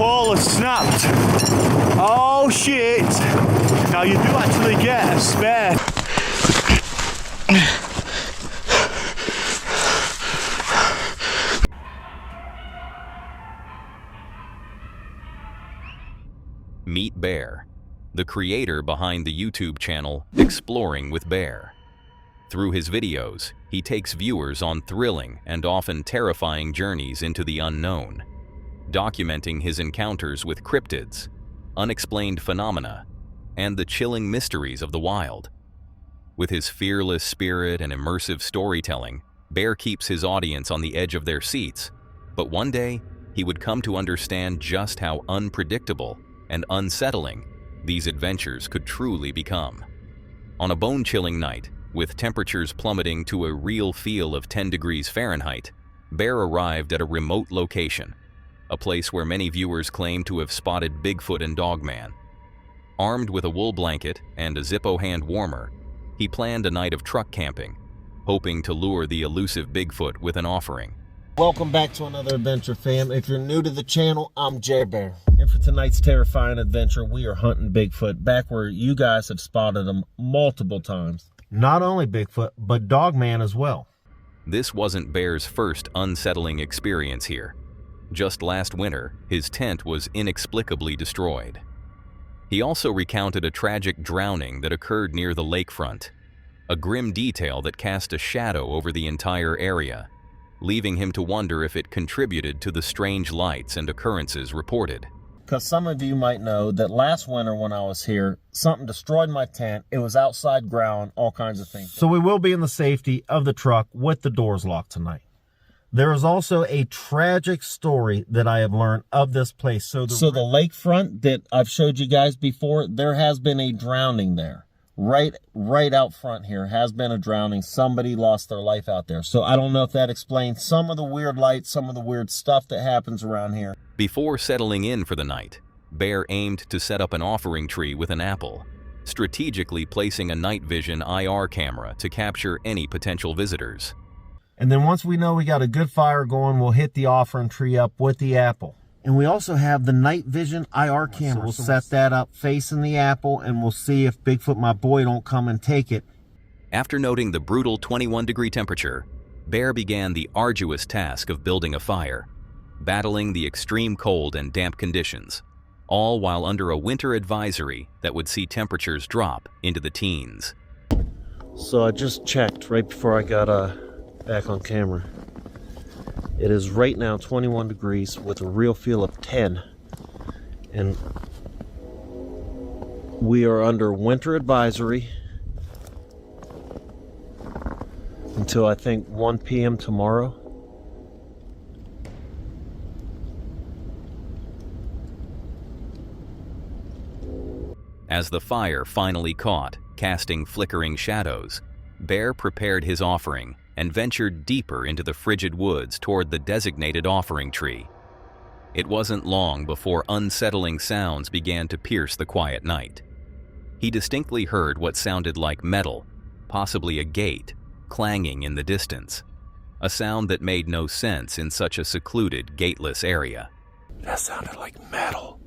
wall has snapped. Oh shit! Now you do actually get a spare. Meet Bear, the creator behind the YouTube channel Exploring with Bear. Through his videos, he takes viewers on thrilling and often terrifying journeys into the unknown, documenting his encounters with cryptids, unexplained phenomena, and the chilling mysteries of the wild. With his fearless spirit and immersive storytelling, Bear keeps his audience on the edge of their seats, but one day, he would come to understand just how unpredictable and unsettling these adventures could truly become. On a bone-chilling night, with temperatures plummeting to a real feel of 10 degrees Fahrenheit, Bear arrived at a remote location, a place where many viewers claim to have spotted Bigfoot and Dogman. Armed with a wool blanket and a Zippo hand warmer, he planned a night of truck camping, hoping to lure the elusive Bigfoot with an offering. Welcome back to another adventure, fam. If you're new to the channel, I'm J Bear. And for tonight's terrifying adventure, we are hunting Bigfoot back where you guys have spotted him multiple times. Not only Bigfoot, but Dogman as well. This wasn't Bear's first unsettling experience here. Just last winter, his tent was inexplicably destroyed. He also recounted a tragic drowning that occurred near the lakefront, a grim detail that cast a shadow over the entire area, leaving him to wonder if it contributed to the strange lights and occurrences reported. Because some of you might know that last winter when I was here, something destroyed my tent. It was outside ground, all kinds of things. So we will be in the safety of the truck with the doors locked tonight. There is also a tragic story that I have learned of this place. So the lakefront that I've showed you guys before, there has been a drowning there. Right out front here has been a drowning. Somebody lost their life out there. So I don't know if that explains some of the weird lights, some of the weird stuff that happens around here. Before settling in for the night, Bear aimed to set up an offering tree with an apple, strategically placing a night vision IR camera to capture any potential visitors. And then once we know we got a good fire going, we'll hit the offering tree up with the apple. And we also have the night vision IR camera. So we'll set that up facing the apple, and we'll see if Bigfoot, my boy, don't come and take it. After noting the brutal 21-degree temperature, Bear began the arduous task of building a fire, battling the extreme cold and damp conditions, all while under a winter advisory that would see temperatures drop into the teens. So I just checked right before I got back on camera. It is right now 21 degrees with a real feel of 10. And we are under winter advisory until I think 1 p.m. tomorrow. As the fire finally caught, casting flickering shadows, Bear prepared his offering and ventured deeper into the frigid woods toward the designated offering tree. It wasn't long before unsettling sounds began to pierce the quiet night. He distinctly heard what sounded like metal, possibly a gate, clanging in the distance, a sound that made no sense in such a secluded, gateless area. That sounded like metal.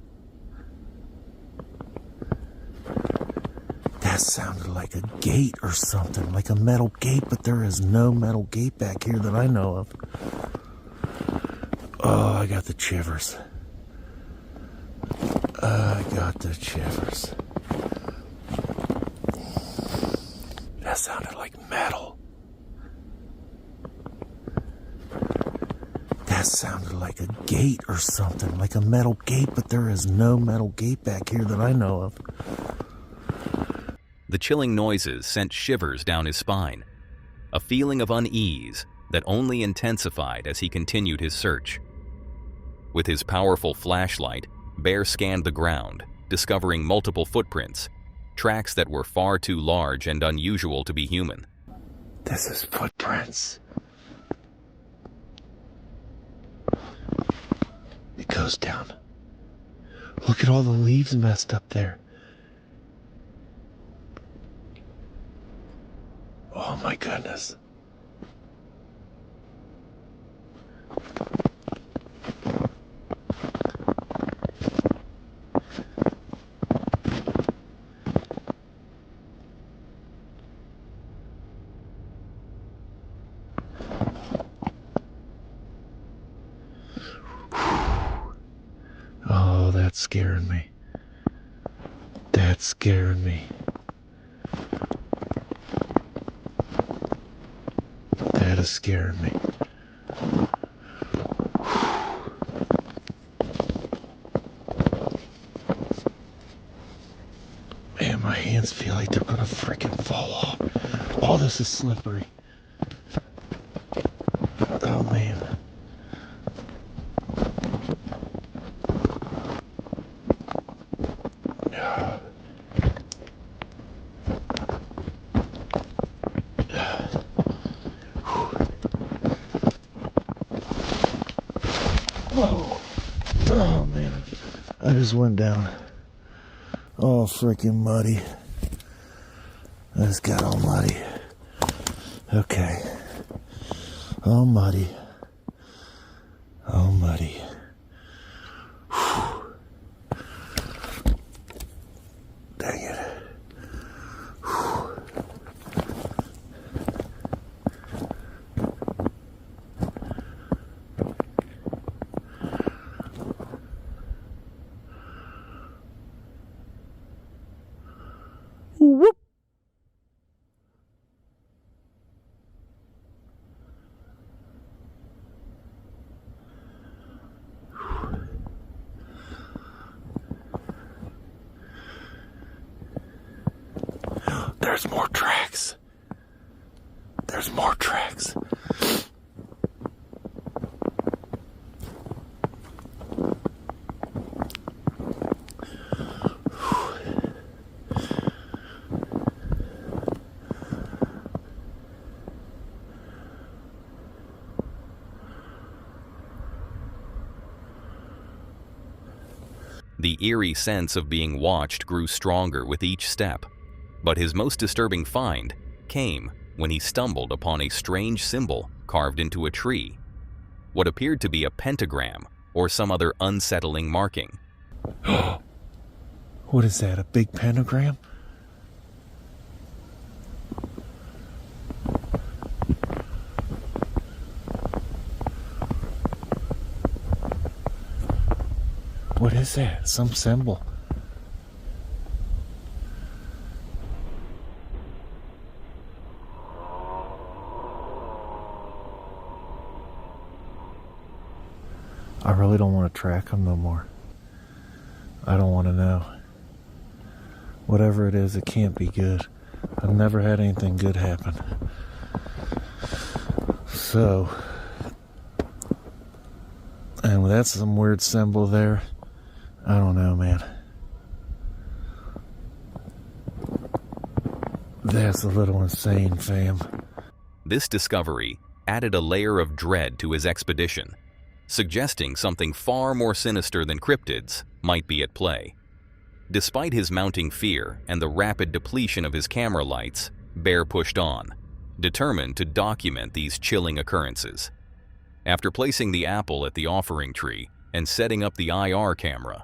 That sounded like a gate or something, like a metal gate, but there is no metal gate back here that I know of. Oh, I got the shivers. I got the shivers. That sounded like metal. That sounded like a gate or something, like a metal gate, but there is no metal gate back here that I know of. The chilling noises sent shivers down his spine, a feeling of unease that only intensified as he continued his search. With his powerful flashlight, Bear scanned the ground, discovering multiple footprints, tracks that were far too large and unusual to be human. This is footprints. It goes down. Look at all the leaves messed up there. Oh my goodness. That's scaring me. That's scaring me. That is scaring me. Man, my hands feel like they're gonna freaking fall off. All this is slippery. Oh man. Whoa. Oh man. I just went down. All freaking muddy. I just got all muddy. Okay. All muddy. All muddy. Whew. Dang it. Whew. Whoop. There's more tracks. There's more tracks. The eerie sense of being watched grew stronger with each step, but his most disturbing find came when he stumbled upon a strange symbol carved into a tree, what appeared to be a pentagram or some other unsettling marking. What is that, a big pentagram? What is that? Some symbol. I really don't want to track him no more. I don't want to know. Whatever it is, it can't be good. I've never had anything good happen. So, and that's some weird symbol there. I don't know, man. That's a little insane, fam. This discovery added a layer of dread to his expedition, suggesting something far more sinister than cryptids might be at play. Despite his mounting fear and the rapid depletion of his camera lights, Bear pushed on, determined to document these chilling occurrences. After placing the apple at the offering tree and setting up the IR camera,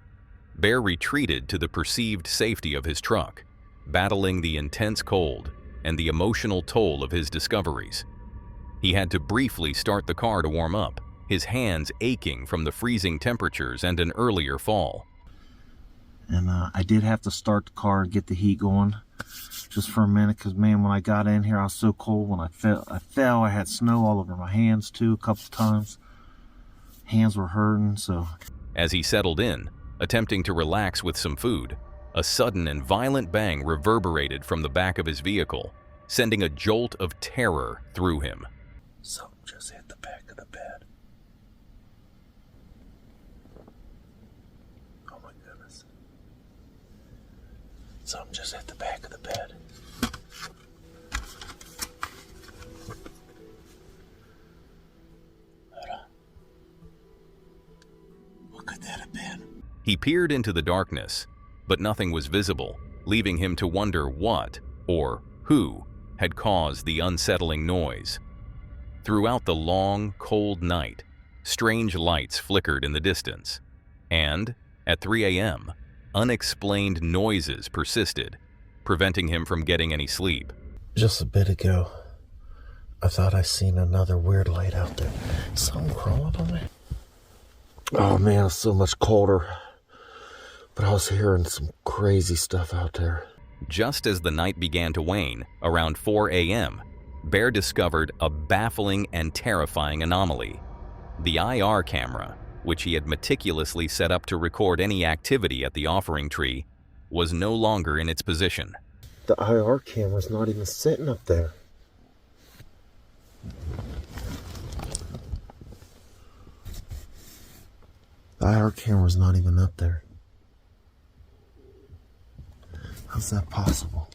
Bear retreated to the perceived safety of his truck, battling the intense cold and the emotional toll of his discoveries. He had to briefly start the car to warm up, his hands aching from the freezing temperatures and an earlier fall. And I did have to start the car and get the heat going just for a minute, because man, when I got in here I was so cold. When I fell, I had snow all over my hands too a couple times. Hands were hurting. So as he settled in, attempting to relax with some food, a sudden and violent bang reverberated from the back of his vehicle, sending a jolt of terror through him. Something just hit the back of the bed. Oh my goodness. Something just hit the back of the bed. Hold on. What could that have been? He peered into the darkness, but nothing was visible, leaving him to wonder what, or who, had caused the unsettling noise. Throughout the long, cold night, strange lights flickered in the distance, and, at 3 a.m., unexplained noises persisted, preventing him from getting any sleep. Just a bit ago, I thought I seen another weird light out there. Something crawling on me? Oh man, it's so much colder. But I was hearing some crazy stuff out there. Just as the night began to wane, around 4 a.m., Bear discovered a baffling and terrifying anomaly. The IR camera, which he had meticulously set up to record any activity at the offering tree, was no longer in its position. The IR camera's not even sitting up there. The IR camera's not even up there. How's that possible?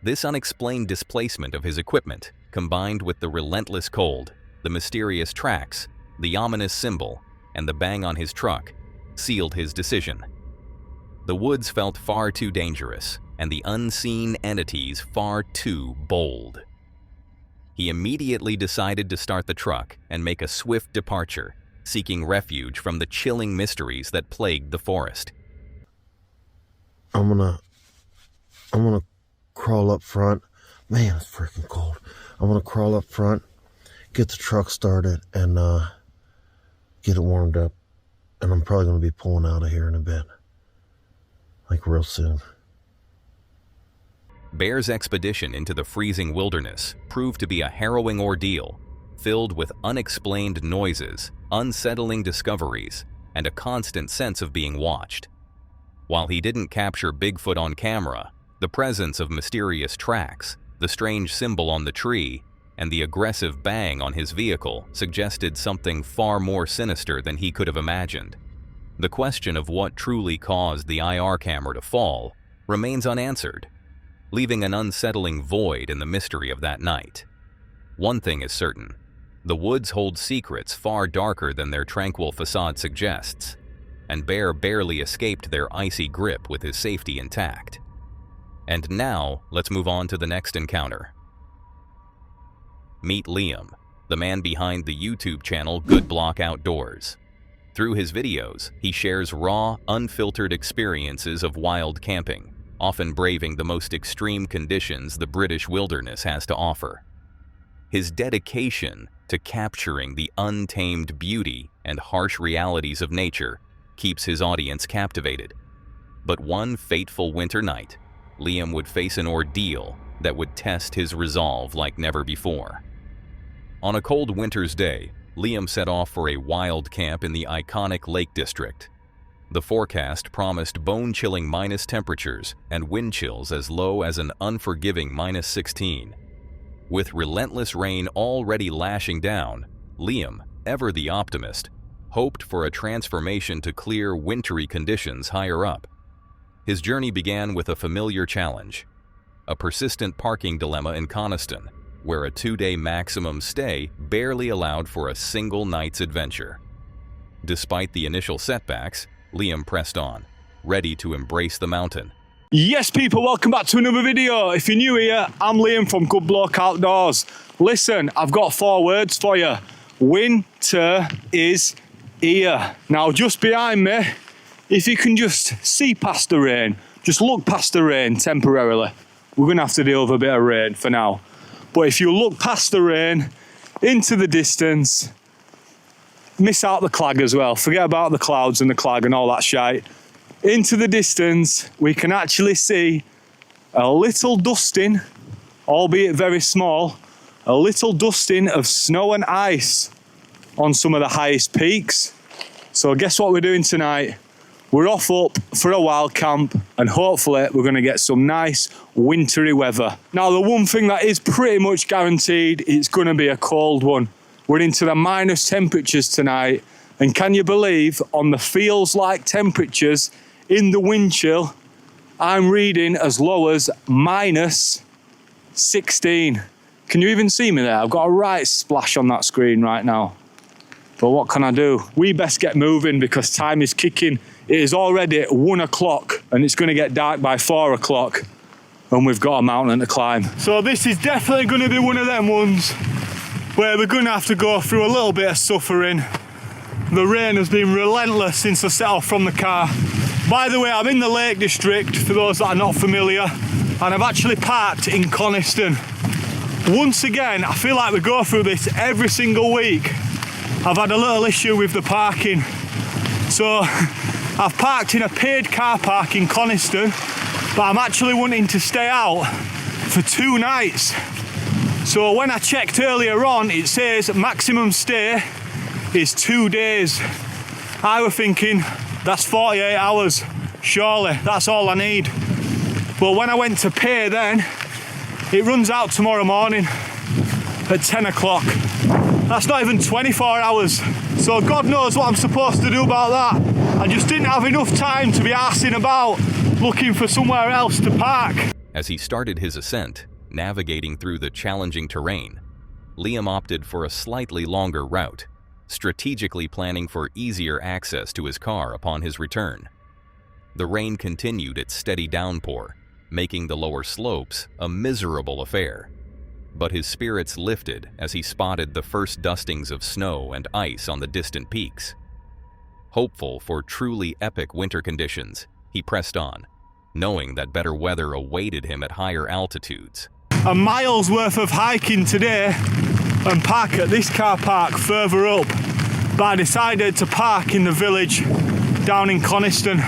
This unexplained displacement of his equipment, combined with the relentless cold, the mysterious tracks, the ominous symbol, and the bang on his truck, sealed his decision. The woods felt far too dangerous, and the unseen entities far too bold. He immediately decided to start the truck and make a swift departure, seeking refuge from the chilling mysteries that plagued the forest. I'm gonna crawl up front. Man, it's freaking cold. I'm gonna crawl up front, get the truck started, and get it warmed up. And I'm probably gonna be pulling out of here in a bit. Like real soon. Bear's expedition into the freezing wilderness proved to be a harrowing ordeal, filled with unexplained noises, unsettling discoveries, and a constant sense of being watched. While he didn't capture Bigfoot on camera, the presence of mysterious tracks, the strange symbol on the tree, and the aggressive bang on his vehicle suggested something far more sinister than he could have imagined. The question of what truly caused the IR camera to fall remains unanswered, leaving an unsettling void in the mystery of that night. One thing is certain: the woods hold secrets far darker than their tranquil facade suggests, and Bear barely escaped their icy grip with his safety intact. And now, let's move on to the next encounter. Meet Liam, the man behind the YouTube channel Good Block Outdoors. Through his videos, he shares raw, unfiltered experiences of wild camping, often braving the most extreme conditions the British wilderness has to offer. His dedication to capturing the untamed beauty and harsh realities of nature keeps his audience captivated. But one fateful winter night, Liam would face an ordeal that would test his resolve like never before. On a cold winter's day, Liam set off for a wild camp in the iconic Lake District. The forecast promised bone-chilling minus temperatures and wind chills as low as an unforgiving -16. With relentless rain already lashing down, Liam, ever the optimist, hoped for a transformation to clear, wintry conditions higher up. His journey began with a familiar challenge: a persistent parking dilemma in Coniston, where a 2-day maximum stay barely allowed for a single night's adventure. Despite the initial setbacks, Liam pressed on, ready to embrace the mountain. Yes, people, welcome back to another video. If you're new here, I'm Liam from Good Block Outdoors. Listen, I've got 4 words for you. Winter is here. Now, just behind me, if you can just see past the rain, just look past the rain temporarily. We're going to have to deal with a bit of rain for now. But if you look past the rain, into the distance, miss out the clag as well. Forget about the clouds and the clag and all that shite. Into the distance, we can actually see a little dusting, albeit very small, a little dusting of snow and ice on some of the highest peaks. So guess what we're doing tonight? We're off up for a wild camp, and hopefully we're going to get some nice wintry weather. Now, the one thing that is pretty much guaranteed, it's going to be a cold one. We're into the minus temperatures tonight, and can you believe, on the feels like temperatures in the wind chill, I'm reading as low as -16. Can you even see me there? I've got a right splash on that screen right now. But what can I do? We best get moving because time is kicking. It is already 1 o'clock and it's going to get dark by 4 o'clock, and we've got a mountain to climb. So this is definitely going to be one of them ones where we're going to have to go through a little bit of suffering. The rain has been relentless since I set off from the car. By the way, I'm in the Lake District, for those that are not familiar, and I've actually parked in Coniston. Once again, I feel like we go through this every single week. I've had a little issue with the parking. So I've parked in a paid car park in Coniston, but I'm actually wanting to stay out for 2 nights. So when I checked earlier on, it says maximum stay is 2 days. I was thinking that's 48 hours. Surely that's all I need. But when I went to pay then, it runs out tomorrow morning at 10 o'clock. That's not even 24 hours. So God knows what I'm supposed to do about that. I just didn't have enough time to be arsing about looking for somewhere else to park. As he started his ascent, navigating through the challenging terrain, Liam opted for a slightly longer route, strategically planning for easier access to his car upon his return. The rain continued its steady downpour, making the lower slopes a miserable affair. But his spirits lifted as he spotted the first dustings of snow and ice on the distant peaks. Hopeful for truly epic winter conditions, he pressed on, knowing that better weather awaited him at higher altitudes. A mile's worth of hiking today and park at this car park further up, but I decided to park in the village down in Coniston.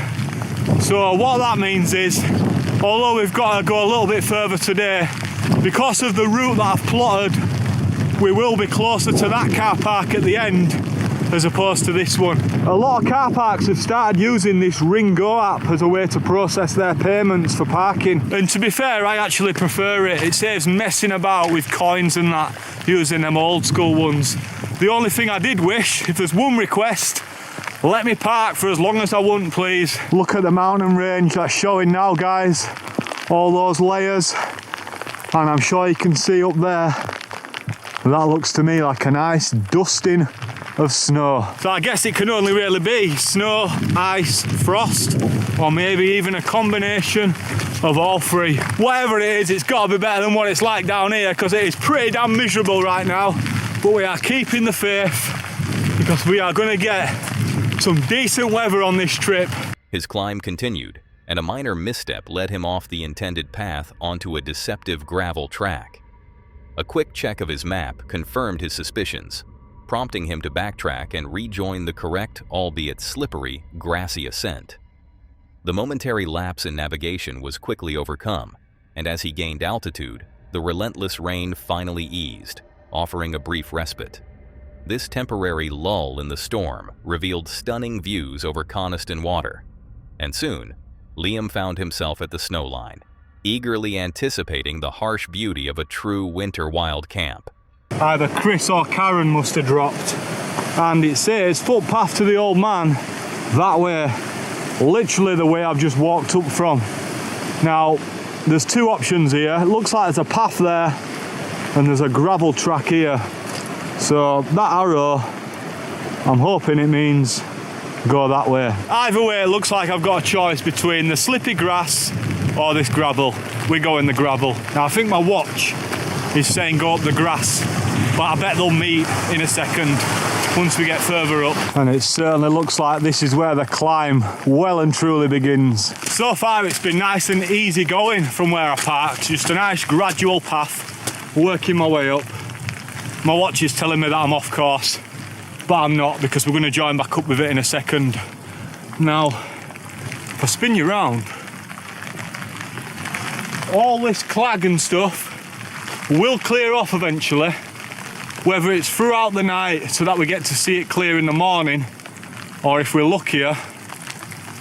So what that means is, although we've got to go a little bit further today, because of the route that I've plotted, we will be closer to that car park at the end as opposed to this one. A lot of car parks have started using this Ring Go app as a way to process their payments for parking. And to be fair, I actually prefer it. It saves messing about with coins and that, using them old school ones. The only thing I did wish, if there's one request, let me park for as long as I want, please. Look at the mountain range that's showing now, guys. All those layers. And I'm sure you can see up there, that looks to me like a nice dusting of snow. So I guess it can only really be snow, ice, frost, or maybe even a combination of all three. Whatever it is, it's got to be better than what it's like down here, because it is pretty damn miserable right now. But we are keeping the faith, because we are going to get some decent weather on this trip. His climb continued, and a minor misstep led him off the intended path onto a deceptive gravel track. A quick check of his map confirmed his suspicions, prompting him to backtrack and rejoin the correct, albeit slippery, grassy ascent. The momentary lapse in navigation was quickly overcome, and as he gained altitude, the relentless rain finally eased, offering a brief respite. This temporary lull in the storm revealed stunning views over Coniston water, and soon, Liam found himself at the snowline, eagerly anticipating the harsh beauty of a true winter wild camp. Either Chris or Karen must have dropped, and it says footpath to the old man that way, literally the way I've just walked up from. Now there's two options here. It looks like there's a path there and there's a gravel track here, so that arrow, I'm hoping it means go that way. Either way, it looks like I've got a choice between the slippy grass or this gravel. We're going the gravel. Now I think my watch is saying go up the grass, but I bet they'll meet in a second once we get further up. And it certainly looks like this is where the climb well and truly begins. So far it's been nice and easy going from where I parked, just a nice gradual path, working my way up. My watch is telling me that I'm off course, but I'm not, because we're going to join back up with it in a second. Now, if I spin you round, all this clag and stuff will clear off eventually, whether it's throughout the night so that we get to see it clear in the morning, or if we're luckier,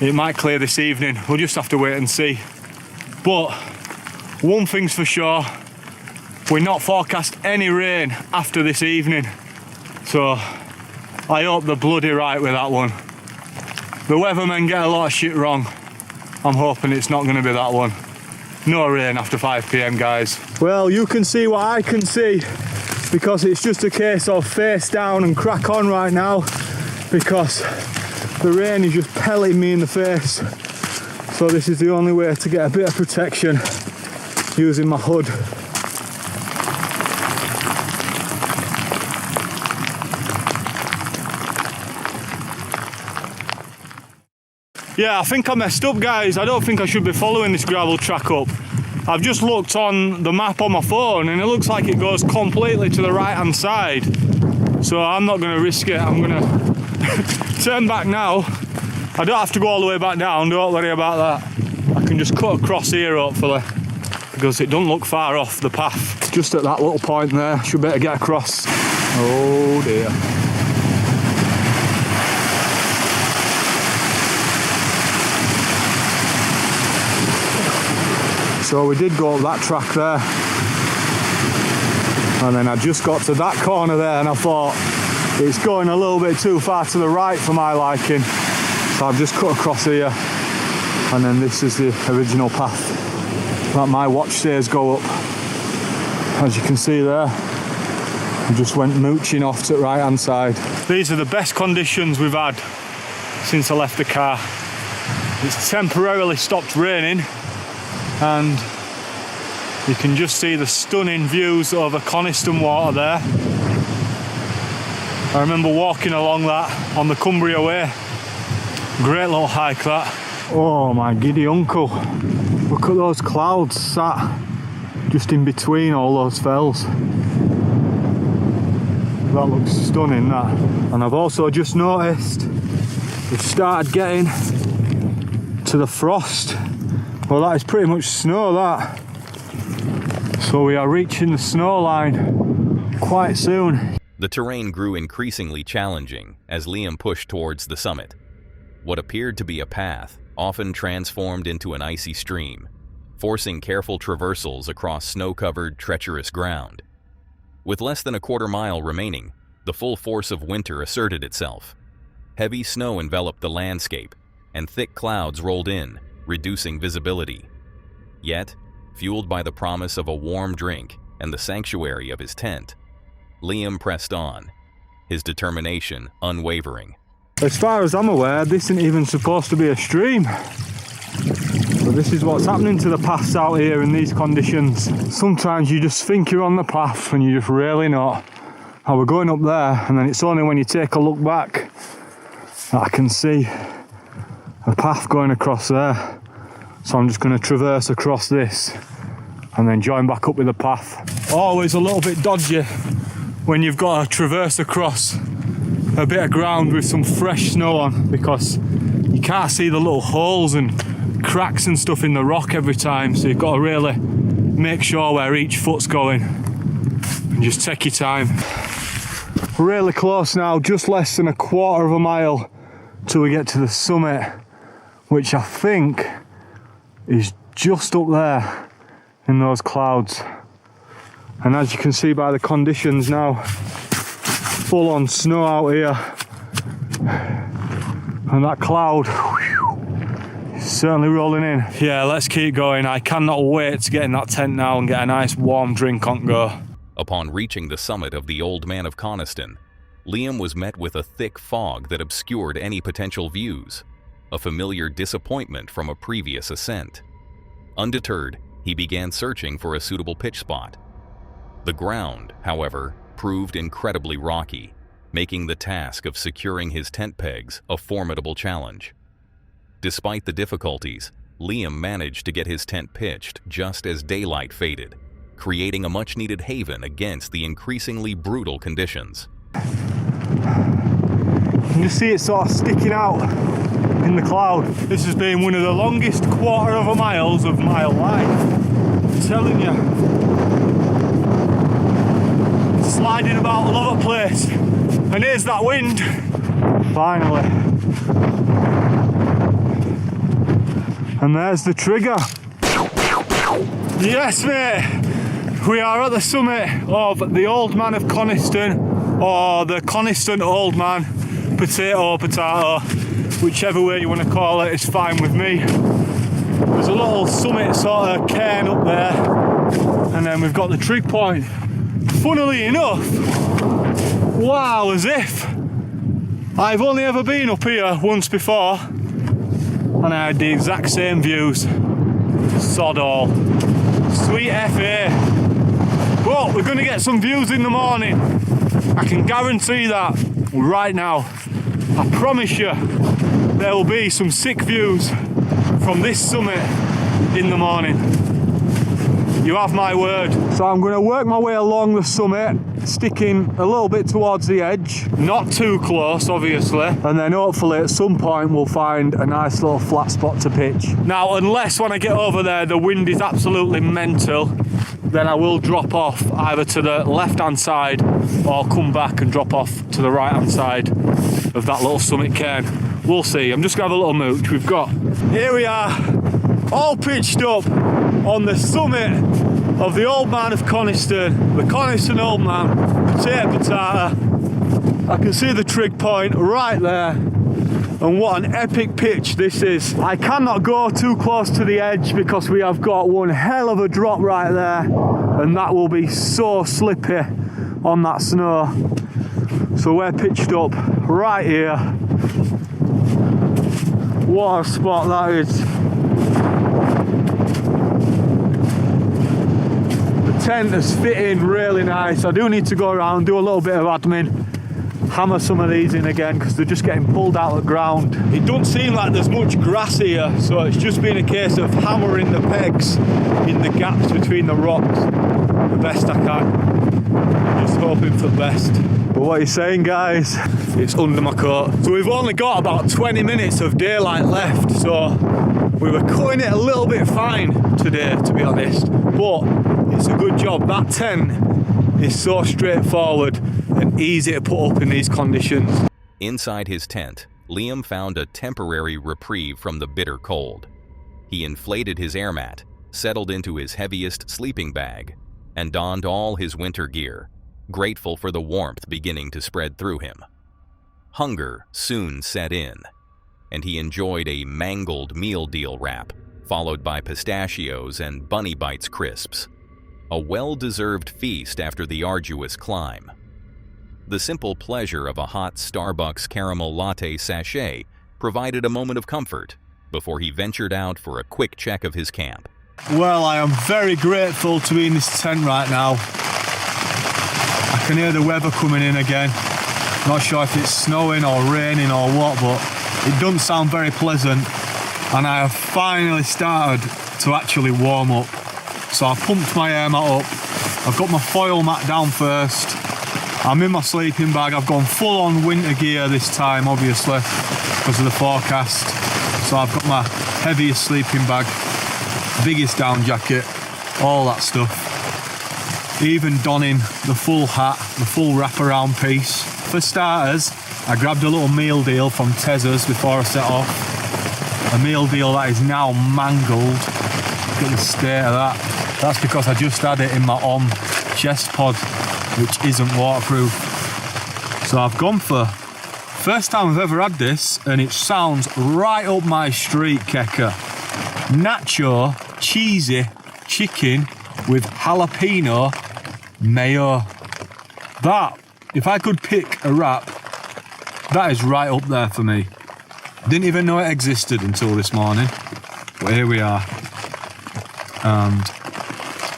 it might clear this evening. We'll just have to wait and see. But one thing's for sure, we're not forecast any rain after this evening, so I hope they're bloody right with that one. The weathermen get a lot of shit wrong. I'm hoping it's not going to be that one. No rain after 5 PM, guys. Well, you can see what I can see, because it's just a case of face down and crack on right now, because the rain is just pelting me in the face. So this is the only way to get a bit of protection, using my hood. Yeah, I think I messed up, guys. I don't think I should be following this gravel track up. I've just looked on the map on my phone and it looks like it goes completely to the right hand side. So I'm not going to risk it. I'm going to turn back now I don't have to go all the way back down, don't worry about that. I can just cut across here hopefully, because it doesn't look far off the path. Just at that little point there, should be able to get across. Oh dear. So we did go up that track there, and then I just got to that corner there and I thought it's going a little bit too far to the right for my liking, so I've just cut across here, and then this is the original path that my watch says go up. As you can see there, I just went mooching off to the right hand side. These are the best conditions we've had since I left the car. It's temporarily stopped raining, and you can just see the stunning views over Coniston water there. I remember walking along that on the Cumbria Way. Great little hike that. Oh my giddy uncle, look at those clouds sat just in between all those fells. That looks stunning, that. And I've also just noticed we've started getting to the frost. Well, that is pretty much snow, that. So we are reaching the snow line quite soon. The terrain grew increasingly challenging as Liam pushed towards the summit. What appeared to be a path often transformed into an icy stream, forcing careful traversals across snow-covered, treacherous ground. With less than a quarter mile remaining, the full force of winter asserted itself. Heavy snow enveloped the landscape, and thick clouds rolled in, reducing visibility. Yet, fueled by the promise of a warm drink and the sanctuary of his tent, Liam pressed on, his determination unwavering. As far as I'm aware, this isn't even supposed to be a stream. But this is what's happening to the paths out here in these conditions. Sometimes you just think you're on the path and you're just really not. Now we're going up there, and then it's only when you take a look back that I can see a path going across there. So I'm just going to traverse across this and then join back up with the path. Always a little bit dodgy when you've got to traverse across a bit of ground with some fresh snow on, because you can't see the little holes and cracks and stuff in the rock every time, so you've got to really make sure where each foot's going and just take your time. We're really close now, just less than a quarter of a mile till we get to the summit, which I think is just up there in those clouds. And as you can see by the conditions now, full on snow out here, and that cloud is certainly rolling in. Yeah, let's keep going. I cannot wait to get in that tent now and get a nice warm drink on go. Upon reaching the summit of the Old Man of Coniston, Liam was met with a thick fog that obscured any potential views, a familiar disappointment from a previous ascent. Undeterred, he began searching for a suitable pitch spot. The ground, however, proved incredibly rocky, making the task of securing his tent pegs a formidable challenge. Despite the difficulties, Liam managed to get his tent pitched just as daylight faded, creating a much-needed haven against the increasingly brutal conditions. You can just see it sort of sticking out in the cloud. This has been one of the longest quarter of a miles of my life. I'm telling you. It's sliding about all over the place. And here's that wind. Finally. And there's the trigger. Yes, mate. We are at the summit of the Old Man of Coniston, or the Coniston Old Man, potato, whichever way you want to call it is fine with me. There's a little summit sort of cairn up there, and then we've got the trig point. Funnily enough, wow, as if I've only ever been up here once before, and I had the exact same views. Sod all. Sweet FA. But we're going to get some views in the morning. I can guarantee that right now. I promise you there will be some sick views from this summit in the morning. You have my word. So I'm going to work my way along the summit, sticking a little bit towards the edge, not too close obviously, and then hopefully at some point we'll find a nice little flat spot to pitch. Now unless when I get over there the wind is absolutely mental, then I will drop off either to the left hand side or come back and drop off to the right hand side of that little summit cairn. We'll see. I'm just gonna have a little mooch. Here we are, all pitched up on the summit of the Old Man of Coniston, the Coniston Old Man, potato. I can see the trig point right there, and what an epic pitch this is. I cannot go too close to the edge because we have got one hell of a drop right there, and that will be so slippy on that snow. So we're pitched up right here. What a spot that is. The tent has fit in really nice. I do need to go around, do a little bit of admin, hammer some of these in again because they're just getting pulled out of the ground. It doesn't seem like there's much grass here, so it's just been a case of hammering the pegs in the gaps between the rocks the best I can. Just hoping for the best. But what are you saying, guys? It's under my coat. So we've only got about 20 minutes of daylight left, so we were cutting it a little bit fine today, to be honest, but it's a good job. That tent is so straightforward and easy to put up in these conditions. Inside his tent, Liam found a temporary reprieve from the bitter cold. He inflated his air mat, settled into his heaviest sleeping bag, and donned all his winter gear, grateful for the warmth beginning to spread through him. Hunger soon set in, and he enjoyed a mangled meal deal wrap, followed by pistachios and Bunny Bites crisps. A well-deserved feast after the arduous climb. The simple pleasure of a hot Starbucks caramel latte sachet provided a moment of comfort before he ventured out for a quick check of his camp. Well, I am very grateful to be in this tent right now. I can hear the weather coming in again. Not sure if it's snowing or raining or what, but it doesn't sound very pleasant. And I have finally started to actually warm up. So I pumped my air mat up. I've got my foil mat down first. I'm in my sleeping bag. I've gone full on winter gear this time, obviously, because of the forecast. So I've got my heaviest sleeping bag, biggest down jacket, all that stuff. Even donning the full hat, the full wraparound piece. For starters, I grabbed a little meal deal from Tezza's before I set off. A meal deal that is now mangled. Look at the state of that. That's because I just had it in my chest pod, which isn't waterproof. So I've gone for, first time I've ever had this, and it sounds right up my street, Keka. Nacho cheesy chicken with jalapeno mayo. That, if I could pick a wrap, that is right up there for me. Didn't even know it existed until this morning, but here we are. And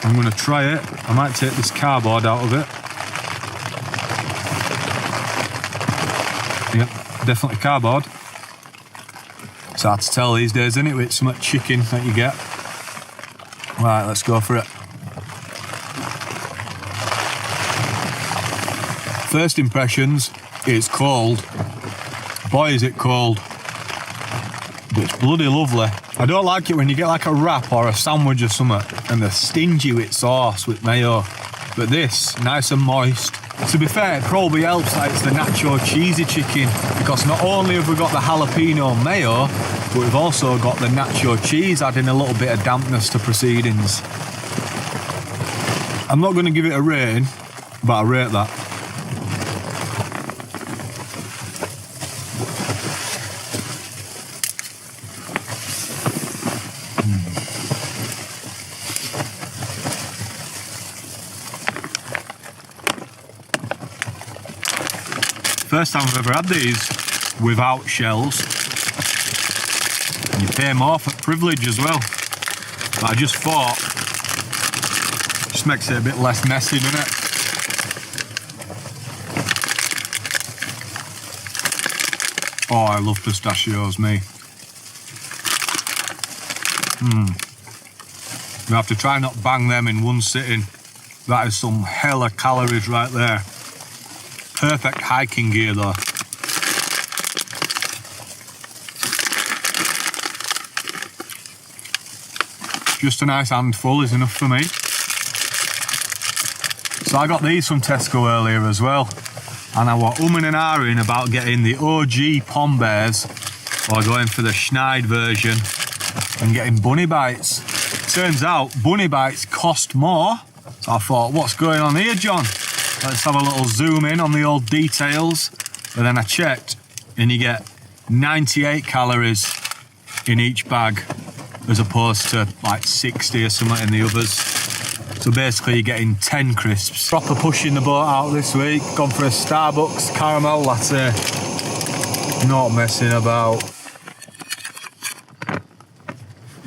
I'm going to try it. I might take this cardboard out of it. Yep, definitely cardboard. It's hard to tell these days, isn't it, with some chicken that you get. Right, let's go for it. First impressions, it's cold. Boy, is it cold. But it's bloody lovely. I don't like it when you get like a wrap or a sandwich or something and they're stingy with sauce, with mayo. But this, nice and moist. To be fair, it probably helps that it's the nacho cheesy chicken, because not only have we got the jalapeno mayo, but we've also got the nacho cheese adding a little bit of dampness to proceedings. I'm not going to give it a rating, but I rate that. First time I've ever had these without shells. And you pay more for privilege as well. But I just thought, just makes it a bit less messy, doesn't it? Oh, I love pistachios, me. You have to try not bang them in one sitting. That is some hella calories right there. Perfect hiking gear though. Just a nice handful is enough for me. So I got these from Tesco earlier as well. And I was umming and ahhing about getting the OG Pom Bears or going for the Schneid version and getting bunny bites. Turns out bunny bites cost more. So I thought, what's going on here, John? Let's have a little zoom in on the old details. And then I checked and you get 98 calories in each bag as opposed to like 60 or something in the others. So basically you're getting 10 crisps. Proper pushing the boat out this week. Gone for a Starbucks caramel latte. Not messing about.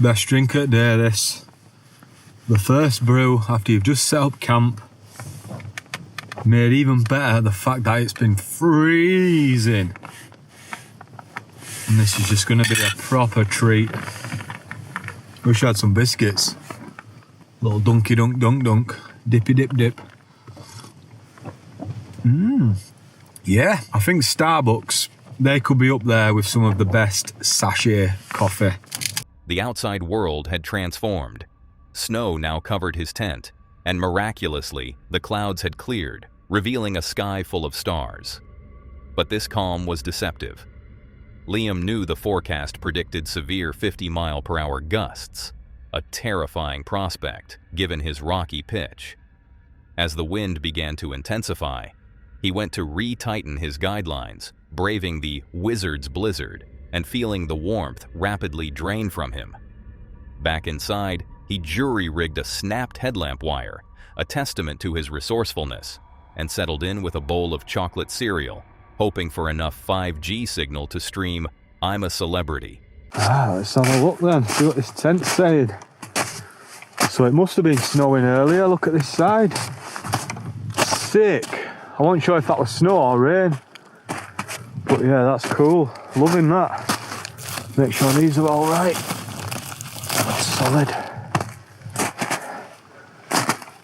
Best drink of the day, this. The first brew after you've just set up camp. Made even better the fact that it's been freezing. And this is just going to be a proper treat. Wish I had some biscuits. Little dunky dunk dunk dunk. Dippy dip dip. Yeah, I think Starbucks, they could be up there with some of the best sachet coffee. The outside world had transformed. Snow now covered his tent, and miraculously, the clouds had cleared, revealing a sky full of stars. But this calm was deceptive. Liam knew the forecast predicted severe 50-mile-per-hour gusts, a terrifying prospect given his rocky pitch. As the wind began to intensify, he went to re-tighten his guidelines, braving the wizard's blizzard and feeling the warmth rapidly drain from him. Back inside, he jury-rigged a snapped headlamp wire, a testament to his resourcefulness, and settled in with a bowl of chocolate cereal, hoping for enough 5G signal to stream "I'm a Celebrity." Let's have a look then, see what this tent's saying. So it must have been snowing earlier, look at this side. Sick. I wasn't sure if that was snow or rain. But yeah, that's cool. Loving that. Make sure these are all right. Solid.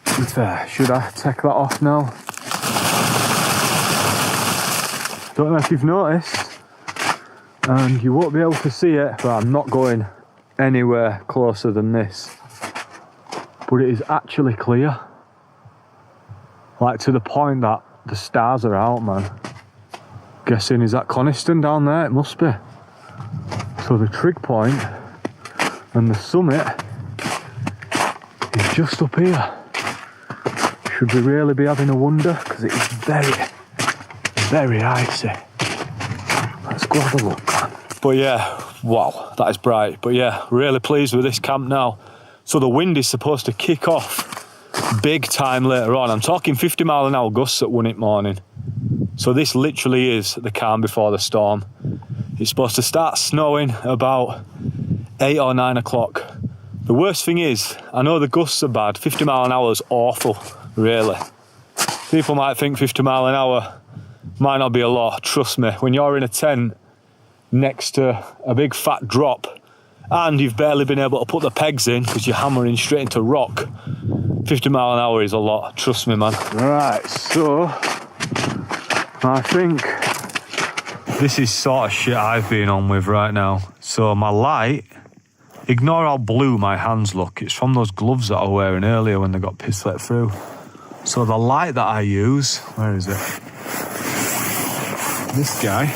To be fair, should I take that off now? Don't know if you've noticed, and you won't be able to see it, but I'm not going anywhere closer than this. But it is actually clear. Like to the point that the stars are out, man. Guessing, is that Coniston down there? It must be. So the trig point and the summit is just up here. Should we really be having a wonder? Because it is very, very icy. Let's go have a look. But yeah, wow, that is bright. But yeah, really pleased with this camp now. So the wind is supposed to kick off big time later on. I'm talking 50-mile-an-hour gusts at 1 in the morning. So this literally is the calm before the storm. It's supposed to start snowing about 8 or 9 o'clock. The worst thing is, I know the gusts are bad. 50 mile an hour is awful, really. People might think 50 mile an hour might not be a lot. Trust me, when you're in a tent next to a big fat drop and you've barely been able to put the pegs in because you're hammering straight into rock, 50 mile an hour is a lot. Trust me, man. Right, so I think this is sort of shit I've been on with right now. So my light, ignore how blue my hands look. It's from those gloves that I was wearing earlier when they got piss let through. So the light that I use, where is it? This guy.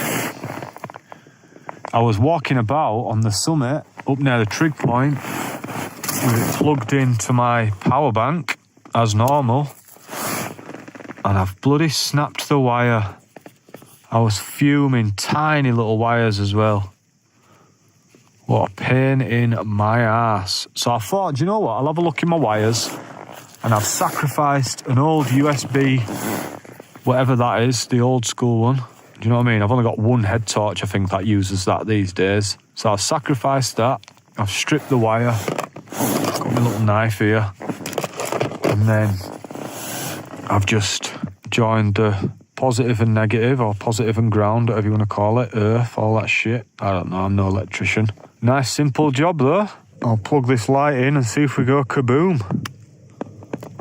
I was walking about on the summit up near the trig point with it plugged into my power bank as normal, and I've bloody snapped the wire. I was fuming, tiny little wires as well. What a pain in my ass. So I thought, do you know what? I'll have a look in my wires, and I've sacrificed an old USB, whatever that is, the old school one. Do you know what I mean? I've only got one head torch, I think, that uses that these days. So I've sacrificed that. I've stripped the wire. Got my little knife here. And then I've just joined the positive and negative, or positive and ground, whatever you want to call it, earth, all that shit. I don't know, I'm no electrician. Nice simple job though. I'll plug this light in and see if we go kaboom.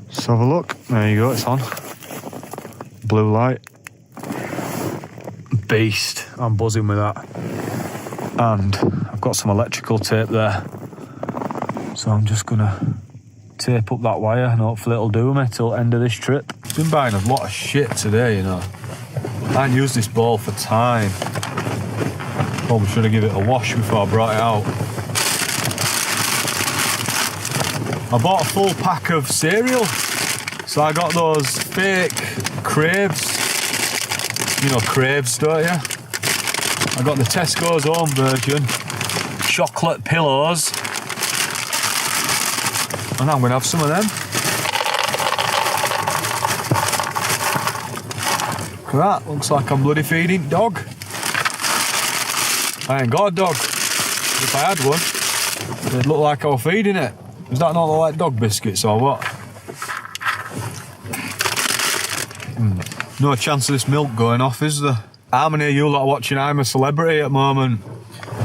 Let's have a look. There you go, it's on. Blue light. Beast. I'm buzzing with that. And I've got some electrical tape there. So I'm just gonna tape up that wire and hopefully it'll do me till the end of this trip. I've been buying a lot of shit today, you know. I ain't used this ball for time. Probably should have given it a wash before I brought it out. I bought a full pack of cereal. So I got those fake Craves. You know Craves, don't you? I got the Tesco's own version. Chocolate pillows. And I'm going to have some of them. Look at that, looks like I'm bloody feeding dog. I ain't got a dog. If I had one, it'd look like I was feeding it. Does that not look like dog biscuits or what? No chance of this milk going off, is there? How many of you lot are watching I'm a Celebrity at the moment?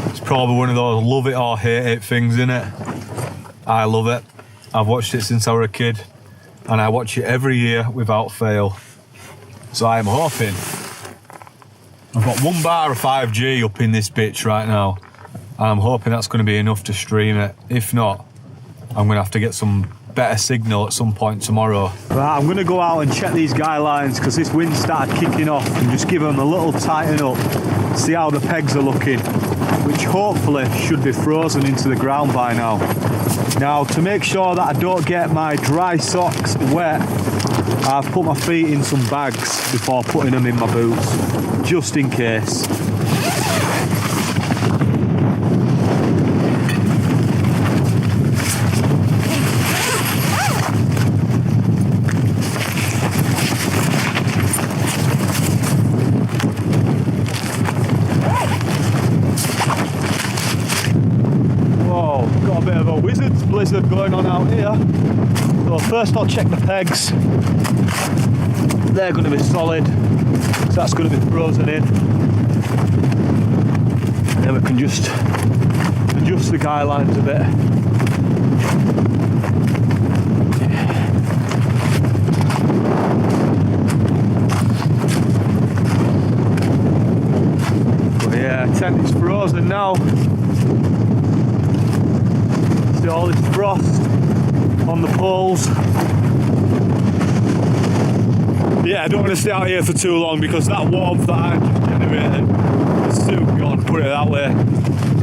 It's probably one of those love it or hate it things, innit? I love it. I've watched it since I was a kid, and I watch it every year without fail. So I'm hoping. I've got 1 bar of 5G up in this bitch right now, and I'm hoping that's going to be enough to stream it. If not, I'm going to have to get some better signal at some point tomorrow. Right, I'm going to go out and check these guy lines because this wind started kicking off, and just give them a little tighten up, see how the pegs are looking, which hopefully should be frozen into the ground by now. Now, to make sure that I don't get my dry socks wet, I've put my feet in some bags before putting them in my boots, just in case. Blizzard going on out here. So first I'll check the pegs. They're going to be solid, so that's going to be frozen in. Then we can just adjust the guy lines a bit. But yeah, tent is frozen now. See all this frost on the poles. Yeah, I don't want to stay out here for too long because that warmth that I just generated is soon gone, put it that way.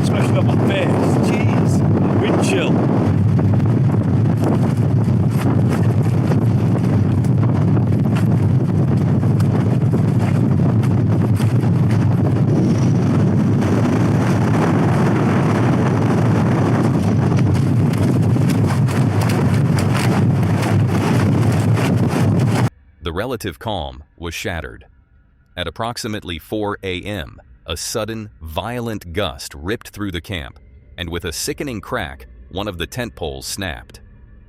Especially on my face. Jeez, that wind chill. The relative calm was shattered. At approximately 4 a.m., a sudden, violent gust ripped through the camp, and with a sickening crack, one of the tent poles snapped.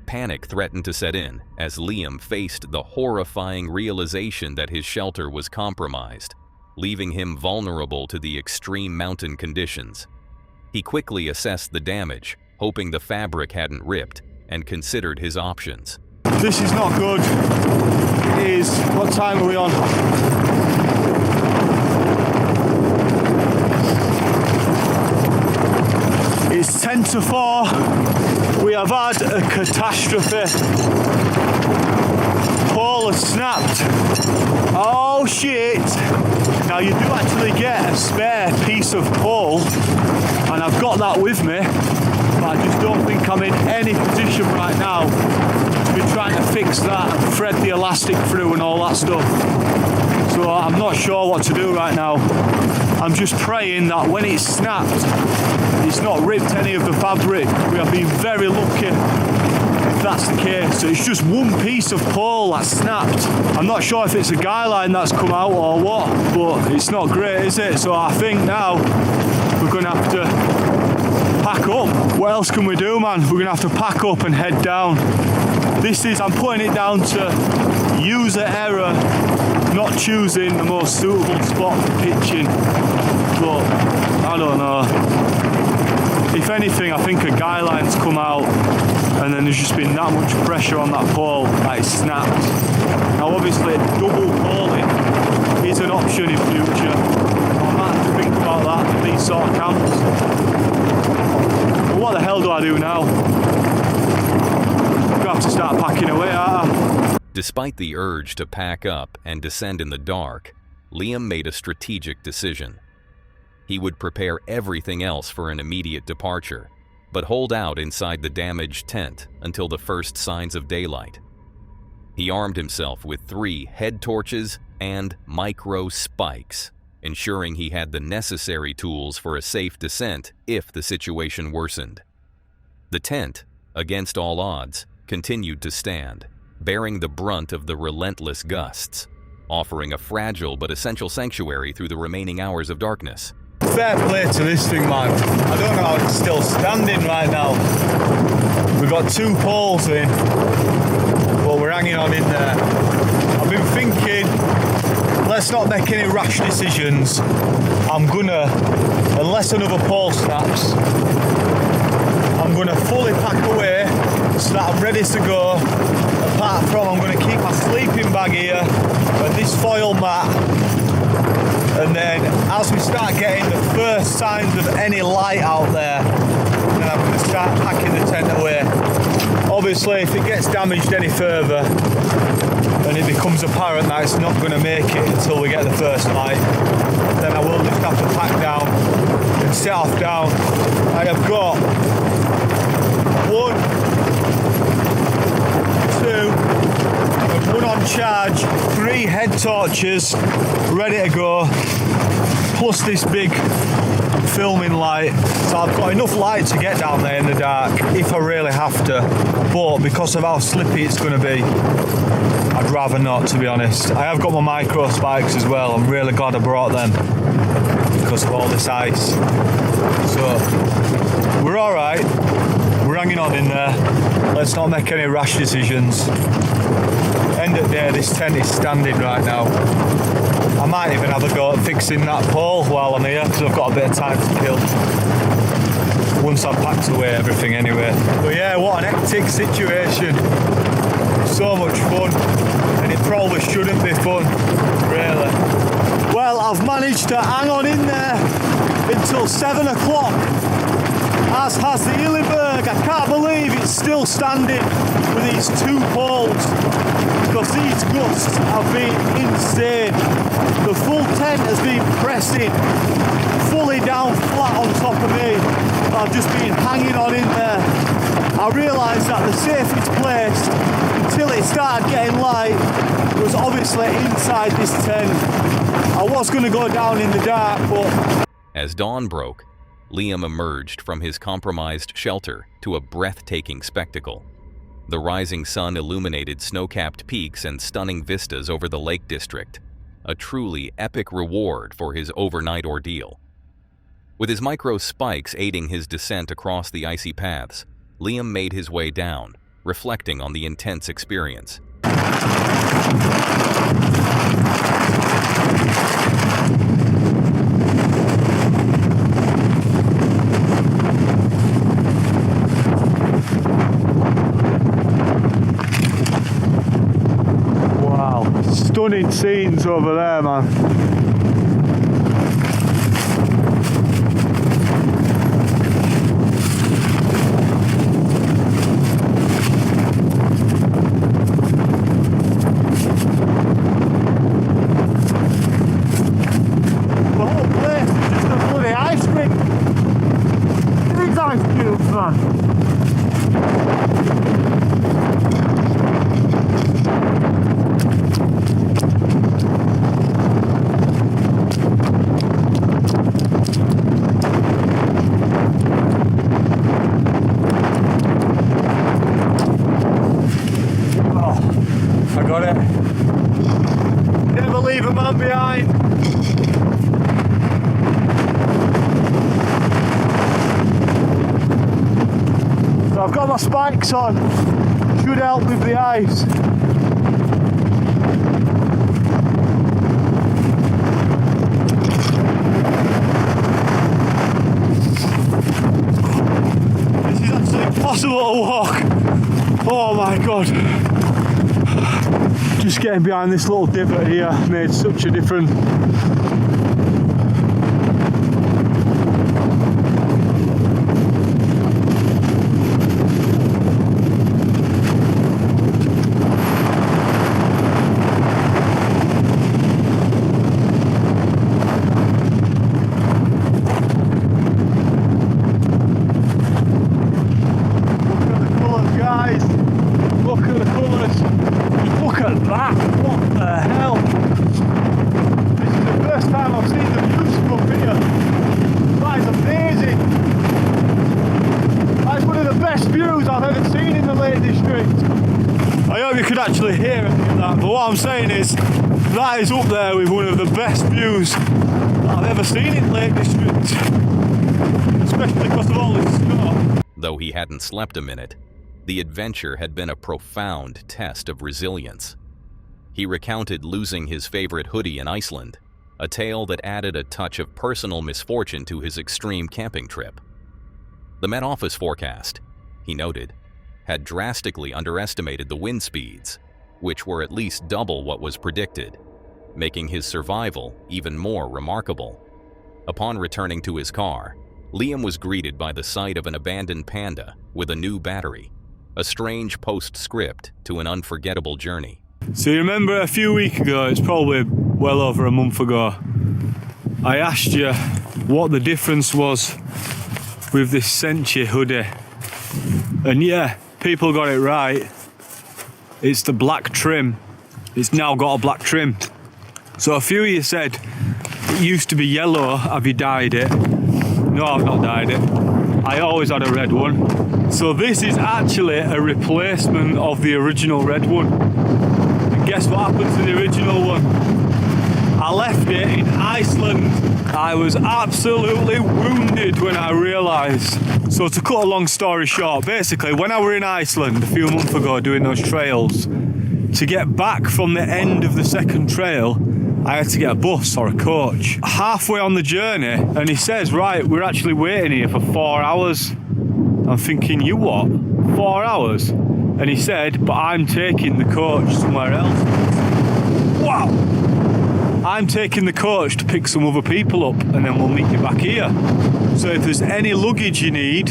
Panic threatened to set in as Liam faced the horrifying realization that his shelter was compromised, leaving him vulnerable to the extreme mountain conditions. He quickly assessed the damage, hoping the fabric hadn't ripped, and considered his options. This is not good. It is, what time are we on? It's 10 to 4. We have had a catastrophe. Pole has snapped. Oh shit. Now you do actually get a spare piece of pole, and I've got that with me, but I just don't think I'm in any position right now to be trying to fix that and thread the elastic through and all that stuff. So I'm not sure what to do right now. I'm just praying that when it's snapped, it's not ripped any of the fabric. We have been very lucky if that's the case. So it's just one piece of pole that's snapped. I'm not sure if it's a guy line that's come out or what, but it's not great, is it? So I think now we're going to have to pack up. What else can we do, man? We're going to have to pack up and head down. This is, I'm putting it down to user error, not choosing the most suitable spot for pitching. But I don't know. If anything, I think a guy line's come out and then there's just been that much pressure on that pole that it snapped. Now obviously double poling is an option in future. I might have to think about that for these sort of camps. But what the hell do I do now? I'm gonna have to start packing away, aren't I? Despite the urge to pack up and descend in the dark, Liam made a strategic decision. He would prepare everything else for an immediate departure, but hold out inside the damaged tent until the first signs of daylight. He armed himself with 3 head torches and micro spikes, ensuring he had the necessary tools for a safe descent if the situation worsened. The tent, against all odds, continued to stand, bearing the brunt of the relentless gusts, offering a fragile but essential sanctuary through the remaining hours of darkness. Fair play to this thing, man. I don't know how it's still standing right now. We've got 2 poles in, but we're hanging on in there. I've been thinking, let's not make any rash decisions. I'm gonna, unless another pole snaps, I'm gonna fully pack away so that I'm ready to go. Apart from, I'm gonna keep my sleeping bag here and this foil mat. And then as we start getting the first signs of any light out there, then I'm going to start packing the tent away. Obviously, if it gets damaged any further and it becomes apparent that it's not going to make it until we get the first light, then I will just have to pack down and set off down. I have got 1, 2, and 1 on charge, 3 head torches ready to go, plus this big filming light. So I've got enough light to get down there in the dark if I really have to, but because of how slippy it's going to be, I'd rather not, to be honest. I have got my micro spikes as well. I'm really glad I brought them because of all this ice. So we're all right. We're hanging on in there. Let's not make any rash decisions. End of the day, this tent is standing right now. I might even have a go at fixing that pole while I'm here because I've got a bit of time to kill once I've packed away everything anyway. But yeah, what an hectic situation. So much fun, and it probably shouldn't be fun, really. Well, I've managed to hang on in there until 7 o'clock, as has the Illiberg. I can't believe it's still standing with these 2 poles, because these gusts have been insane. The full tent has been pressing fully down flat on top of me. I've just been hanging on in there. I realised that the safest place until it started getting light was obviously inside this tent. I was going to go down in the dark, but... As dawn broke, Liam emerged from his compromised shelter to a breathtaking spectacle. The rising sun illuminated snow-capped peaks and stunning vistas over the Lake District, a truly epic reward for his overnight ordeal. With his micro spikes aiding his descent across the icy paths, Liam made his way down, reflecting on the intense experience. Wow, stunning scenes over there, man. I got it. Never leave a man behind. So I've got my spikes on. Should help with the ice. impossible to walk. Oh my God. Just getting behind this little divot here made such a difference. Actually hear any of that, but what I'm saying is that is up there with one of the best views I've ever seen in Lake District, especially because of all this snow. Though he hadn't slept a minute, the adventure had been a profound test of resilience. He recounted losing his favorite hoodie in Iceland, a tale that added a touch of personal misfortune to his extreme camping trip. The Met Office forecast, he noted, had drastically underestimated the wind speeds, which were at least double what was predicted, making his survival even more remarkable. Upon returning to his car, Liam was greeted by the sight of an abandoned Panda with a new battery, a strange postscript to an unforgettable journey. So you remember a few weeks ago, it's probably well over a month ago, I asked you what the difference was with this Senchi hoodie. And yeah, people got it right. It's the black trim. It's now got a black trim. So a few of you said it used to be yellow. Have you dyed it? No, I've not dyed it. I always had a red one. So this is actually a replacement of the original red one. And guess what happened to the original one? I left it in Iceland. I was absolutely wounded when I realised. So to cut a long story short, basically when I were in Iceland a few months ago doing those trails, to get back from the end of the second trail, I had to get a bus or a coach. Halfway on the journey, and he says, right, we're actually waiting here for 4 hours. I'm thinking, you what? 4 hours? And he said, but I'm taking the coach somewhere else. Wow! I'm taking the coach to pick some other people up and then we'll meet you back here. So if there's any luggage you need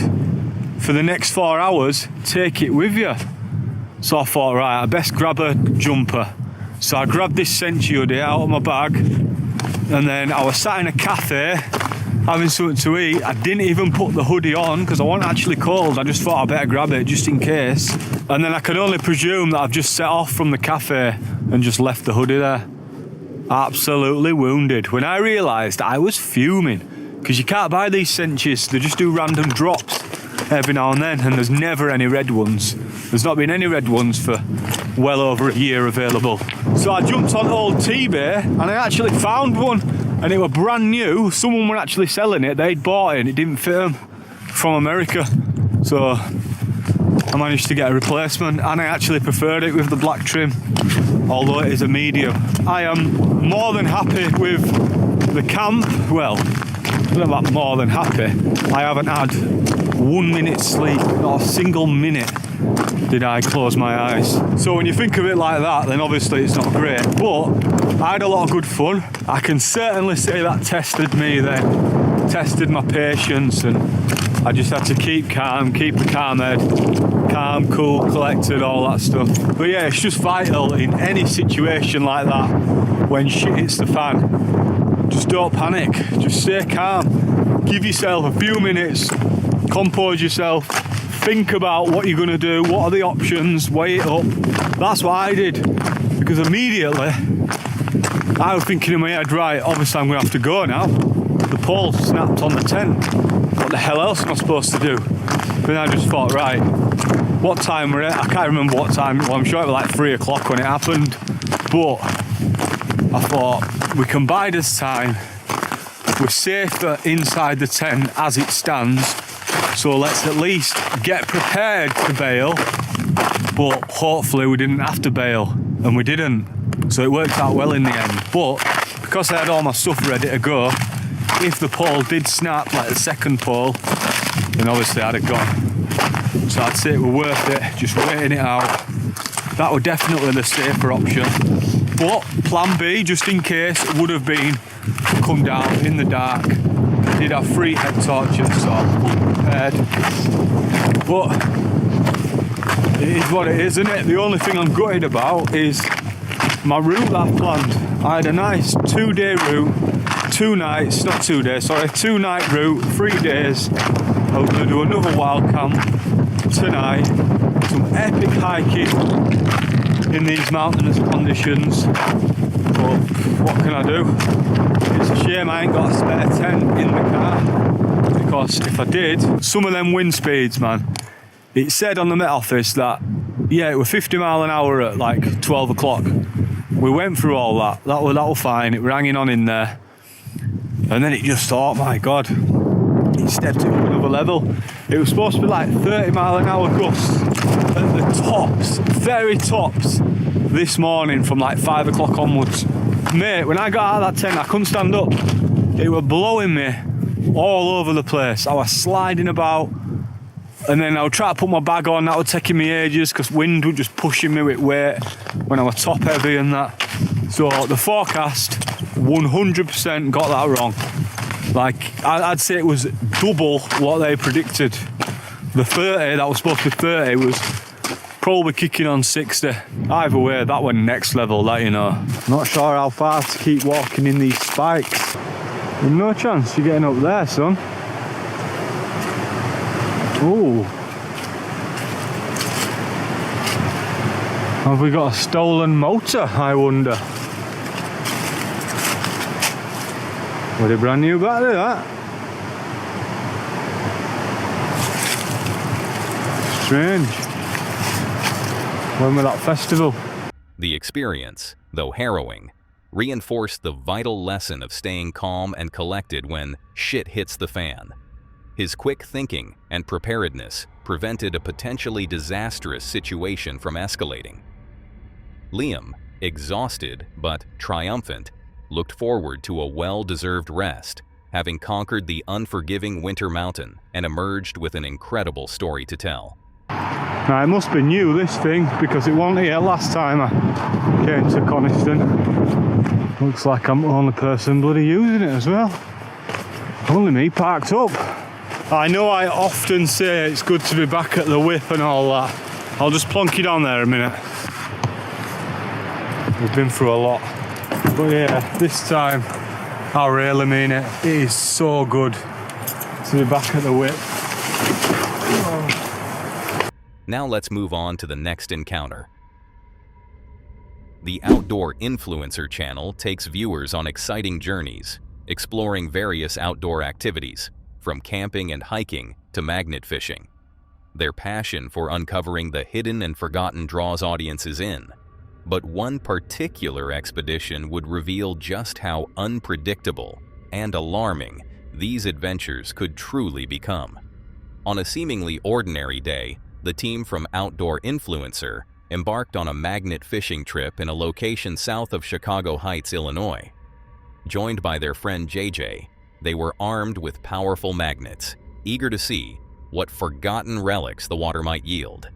for the next 4 hours, take it with you. So I thought, right, I best grab a jumper. So I grabbed this Senchi hoodie out of my bag and then I was sat in a cafe having something to eat. I didn't even put the hoodie on because I wasn't actually cold. I just thought I better grab it just in case. And then I can only presume that I've just set off from the cafe and just left the hoodie there. Absolutely wounded. When I realised, I was fuming because you can't buy these Senchis. They just do random drops every now and then, and there's never any red ones. There's not been any red ones for well over a year available. So I jumped on old eBay and I actually found one, and it was brand new. Someone were actually selling it. They'd bought it and it didn't fit them, from America. So I managed to get a replacement and I actually preferred it with the black trim, although it is a medium. I am more than happy with the camp. Well, I don't know about more than happy. I haven't had 1 minute's sleep, not a single minute did I close my eyes. So when you think of it like that, then obviously it's not great, but I had a lot of good fun. I can certainly say that tested me then, tested my patience, and I just had to keep calm, keep a calm head, calm, cool, collected, all that stuff. But yeah, it's just vital in any situation like that, when shit hits the fan, just don't panic, just stay calm, give yourself a few minutes, compose yourself, think about what you're going to do, what are the options, weigh it up. That's what I did, because immediately I was thinking in my head, right, obviously I'm going to have to go now. The pole snapped on the tent. What the hell else am I supposed to do? Then I just thought, right, what time were it? I can't remember what time. Well, I'm sure it was like 3 o'clock when it happened. But I thought, we can bide us time. We're safer inside the tent as it stands. So let's at least get prepared to bail. But hopefully we didn't have to bail. And we didn't. So it worked out well in the end. But because I had all my stuff ready to go, if the pole did snap, like the second pole, then obviously I'd have gone So I'd say it were worth it, just waiting it out. That were definitely the safer option. But plan B, just in case, would have been come down in the dark. I did have 3 head torches, so I'm fully prepared. But it is what it is, isn't it? The only thing I'm gutted about is my route that I planned. I had a nice 2-day route, 2 nights, not 2 days, sorry, 2-night route, 3 days. I was going to do another wild camp tonight, some epic hiking in these mountainous conditions. But what can I do? It's a shame I ain't got a spare tent in the car, because if I did, some of them wind speeds, man. It said on the Met Office that, yeah, it was 50 mile an hour at like 12 o'clock. We went through all that. That was fine. It was hanging on in there. And then it just thought, my God, it stepped it up another level. It was supposed to be like 30 mile an hour gusts at the tops, very tops, this morning from like 5 o'clock onwards. Mate, when I got out of that tent, I couldn't stand up. It was blowing me all over the place. I was sliding about. And then I would try to put my bag on, that was taking me ages because wind was just pushing me with weight when I was top heavy and that. So the forecast 100% got that wrong. Like, I'd say it was double what they predicted. The 30 that was supposed to be 30 was probably kicking on 60. Either way, that went next level, that you know. Not sure how far to keep walking in these spikes. There's no chance you're getting up there, son. Ooh. Have we got a stolen motor, I wonder? With a brand new battery, that. Strange. When was that festival? The experience, though harrowing, reinforced the vital lesson of staying calm and collected when shit hits the fan. His quick thinking and preparedness prevented a potentially disastrous situation from escalating. Liam, exhausted but triumphant, looked forward to a well-deserved rest, having conquered the unforgiving winter mountain and emerged with an incredible story to tell. Now, it must be new, this thing, because it wasn't here last time I came to Coniston. Looks like I'm the only person bloody using it as well. Only me parked up. I know I often say it's good to be back at the whip and all that. I'll just plonk you down there a minute. We've been through a lot. But yeah, this time, I really mean it. It is so good to be back at the whip. Now let's move on to the next encounter. The Outdoor Influencer channel takes viewers on exciting journeys, exploring various outdoor activities, from camping and hiking to magnet fishing. Their passion for uncovering the hidden and forgotten draws audiences in. But one particular expedition would reveal just how unpredictable and alarming these adventures could truly become. On a seemingly ordinary day, the team from Outdoor Influencer embarked on a magnet fishing trip in a location south of Chicago Heights, Illinois. Joined by their friend JJ, they were armed with powerful magnets, eager to see what forgotten relics the water might yield.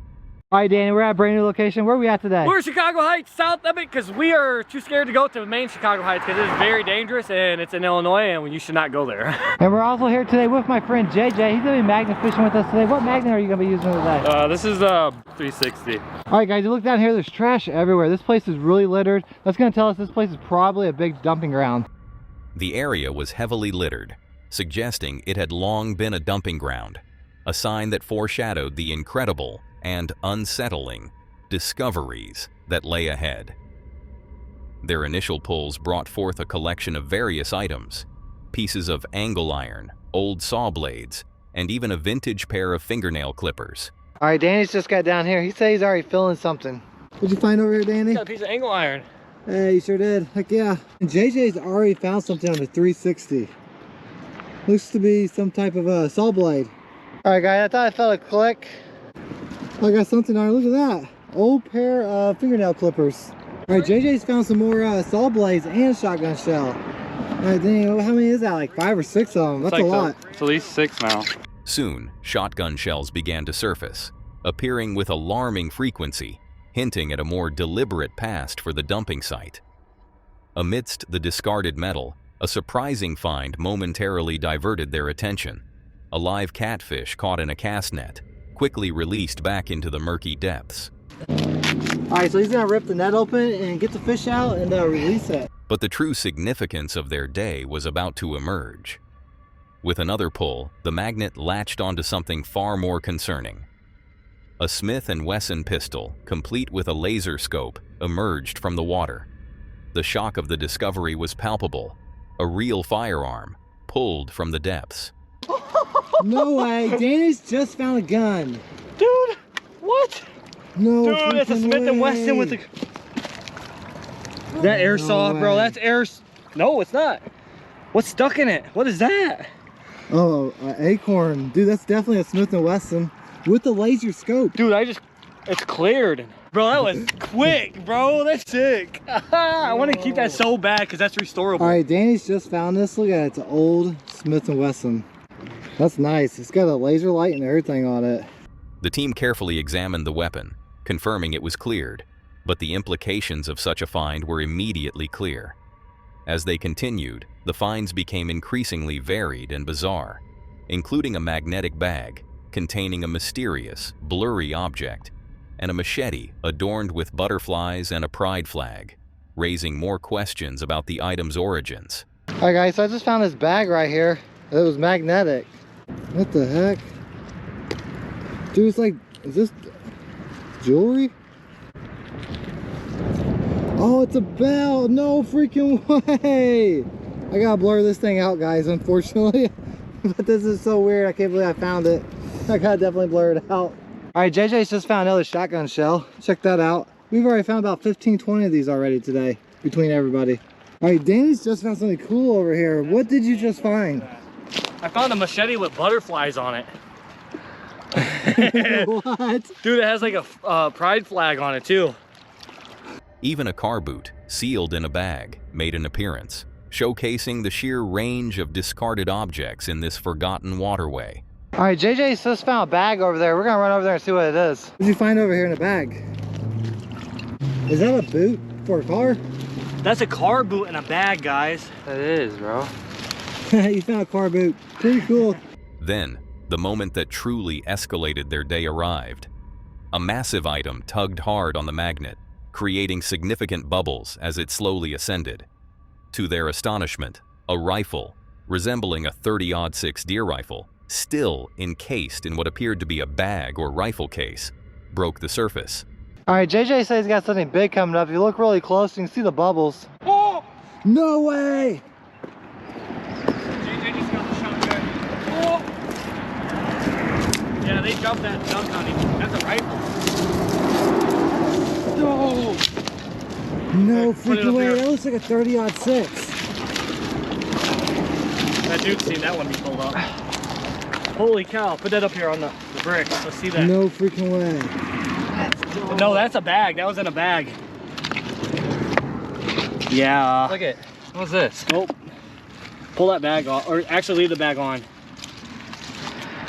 All right, Danny, we're at a brand new location. Where are we at today? We're Chicago Heights, south of it, because we are too scared to go to the main Chicago Heights because it's very dangerous and it's in Illinois and you should not go there. And we're also here today with my friend JJ. He's gonna be magnet fishing with us today. What magnet are you gonna be using today? This is a 360. All right, guys, you look down here, there's trash everywhere. This place is really littered. That's gonna tell us this place is probably a big dumping ground. The area was heavily littered, suggesting it had long been a dumping ground, a sign that foreshadowed the incredible and unsettling discoveries that lay ahead. Their initial pulls brought forth a collection of various items, pieces of angle iron, old saw blades, and even a vintage pair of fingernail clippers. All right, Danny's just got down here. He said he's already feeling something. What'd you find over here, Danny? Got a piece of angle iron. Hey, you sure did. Heck yeah. And JJ's already found something on the 360. Looks to be some type of a saw blade. All right, guys, I thought I felt a click. I got something on it. Look at that. Old pair of fingernail clippers. All right, JJ's found some more saw blades and shotgun shell. All right, Danny, how many is that? Like 5 or 6 of them. That's like a lot. It's at least 6 now. Soon, shotgun shells began to surface, appearing with alarming frequency, hinting at a more deliberate past for the dumping site. Amidst the discarded metal, a surprising find momentarily diverted their attention. A live catfish caught in a cast net, quickly released back into the murky depths. Alright, so he's gonna rip the net open and get the fish out and release it. But the true significance of their day was about to emerge. With another pull, the magnet latched onto something far more concerning. A Smith & Wesson pistol, complete with a laser scope, emerged from the water. The shock of the discovery was palpable. A real firearm, pulled from the depths. No way, Danny's just found a gun. Dude, what? No, dude, it's a Smith & Wesson with the... That airsoft, bro, that's air... No, it's not. What's stuck in it? What is that? Oh, acorn. Dude, that's definitely a Smith & Wesson with the laser scope. Dude, it's cleared. Bro, that was quick, bro. That's sick. I want to keep that so bad because that's restorable. All right, Danny's just found this. Look at it. It's an old Smith & Wesson. That's nice. It's got a laser light and everything on it. The team carefully examined the weapon, confirming it was cleared, but the implications of such a find were immediately clear. As they continued, the finds became increasingly varied and bizarre, including a magnetic bag containing a mysterious, blurry object, and a machete adorned with butterflies and a pride flag, raising more questions about the item's origins. All right, guys, so I just found this bag right here. It was magnetic. What the heck? Dude, it's like, is this jewelry? Oh, it's a bell. No freaking way. I gotta blur this thing out, guys, unfortunately. But this is so weird. I can't believe I found it. I gotta definitely blur it out. All right, JJ's just found another shotgun shell. Check that out. We've already found about 15, 20 of these already today between everybody. All right, Danny's just found something cool over here. What did you just find? I found a machete with butterflies on it. What? Dude, it has like a pride flag on it too. Even a car boot, sealed in a bag, made an appearance, showcasing the sheer range of discarded objects in this forgotten waterway. All right, JJ's just found a bag over there. We're gonna run over there and see what it is. What did you find over here in the bag? Is that a boot for a car? That's a car boot in a bag, guys. That is, bro. You found a car boot. Pretty cool. Then, the moment that truly escalated their day arrived. A massive item tugged hard on the magnet, creating significant bubbles as it slowly ascended. To their astonishment, a rifle, resembling a .30-06 deer rifle, still encased in what appeared to be a bag or rifle case, broke the surface. All right, JJ says he's got something big coming up. If you look really close, you can see the bubbles. Oh! No way! JJ just got the shotgun. Oh! Yeah, they jumped that dunk on him. That's a rifle. No! No Put it freaking up way. here. That looks like a .30-06. That dude's seen that one be pulled up. Holy cow, put that up here on the brick. Let's see that. No freaking way. No, that's a bag. That was in a bag. Yeah. Look at, what's this? Nope. Pull that bag off, or actually leave the bag on.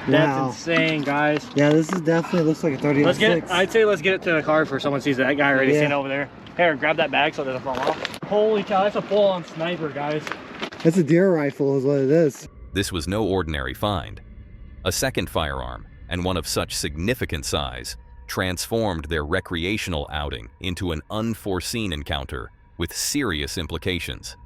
That's Wow. insane, guys. Yeah, this is definitely looks like a .30-06. Let's get it, I'd say let's get it to the car before someone sees it. That guy already seen it over there. Here, grab that bag so it doesn't fall off. Holy cow, that's a full-on sniper, guys. That's a deer rifle is what it is. This was no ordinary find. A second firearm, and one of such significant size, transformed their recreational outing into an unforeseen encounter with serious implications.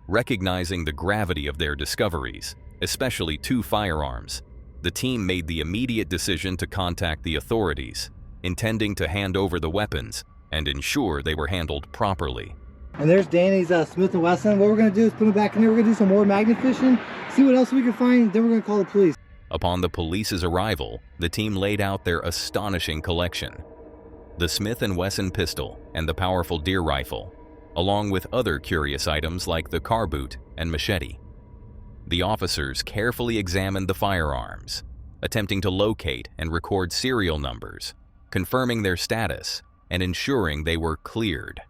Recognizing the gravity of their discoveries, especially two firearms, the team made the immediate decision to contact the authorities, intending to hand over the weapons and ensure they were handled properly. And there's Danny's Smith & Wesson. What we're going to do is put them back in there. We're going to do some more magnet fishing, see what else we can find, then we're going to call the police. Upon the police's arrival, the team laid out their astonishing collection. The Smith & Wesson pistol and the powerful deer rifle, along with other curious items like the car boot and machete. The officers carefully examined the firearms, attempting to locate and record serial numbers, confirming their status and ensuring they were cleared.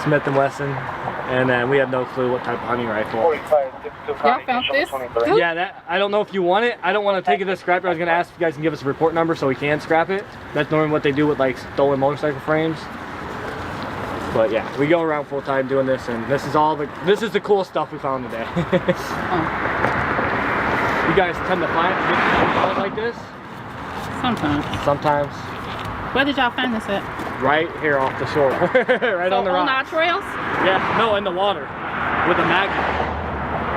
Smith & Wesson, and then we have no clue what type of hunting rifle. 45 Y'all found this? Too? Yeah, that I don't know if you want it. I don't want to take it to the scrapper. I was gonna ask if you guys can give us a report number so we can scrap it. That's normally what they do with like stolen motorcycle frames. But yeah, we go around full time doing this, and this is the cool stuff we found today. You guys tend to find like this? Sometimes. Sometimes. Where did y'all find this at? Right here off the shore. Right on the rock. On our trails? Yeah, no, in the water with a magnet.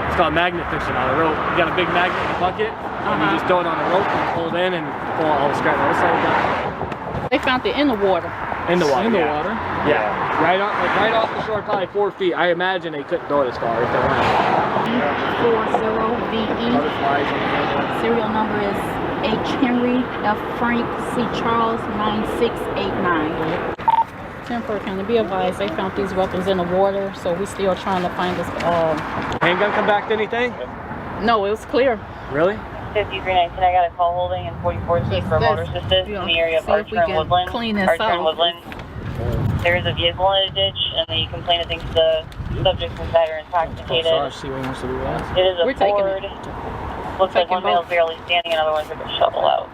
It's called magnet fishing on a rope. You got a big magnet in the bucket, and you just throw it on a rope and pull it in and pull all the scrap. They found it in the water. In the water. In the yeah. water? Yeah. Right off the shore, probably 4 feet. I imagine they couldn't throw it as far if they wanted. 40VE. Serial number is H. Henry, F. Frank, C. Charles, 9689. Temper, can be advised, they found these weapons in the water, so we're still trying to find this. Handgun come back to anything? No, it was clear. Really? 5319, I got a call holding in 44C for motor assistance in the area of Archer and Woodland. Archer and Woodland. There is a vehicle in a ditch, and the complainant thinks the subject's inside or intoxicated. It is a Ford. Looks like one male's barely standing, another one's like a shovel out.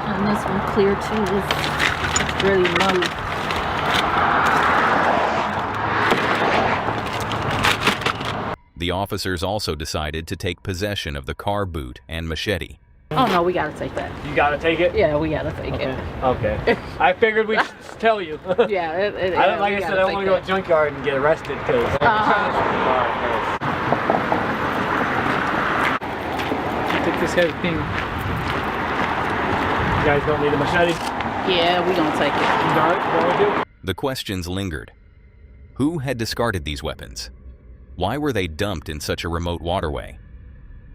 And this one clear too. It's really low. The officers also decided to take possession of the car boot and machete. Oh no, we gotta take that. You gotta take it? Yeah, we gotta take it. Okay. I figured we'd tell you. Yeah, Like I said, I don't want to go to a junkyard and get arrested because You took this heavy thing. You guys don't need a machete? Yeah, we gonna take it. You got it? You want to? The questions lingered. Who had discarded these weapons? Why were they dumped in such a remote waterway?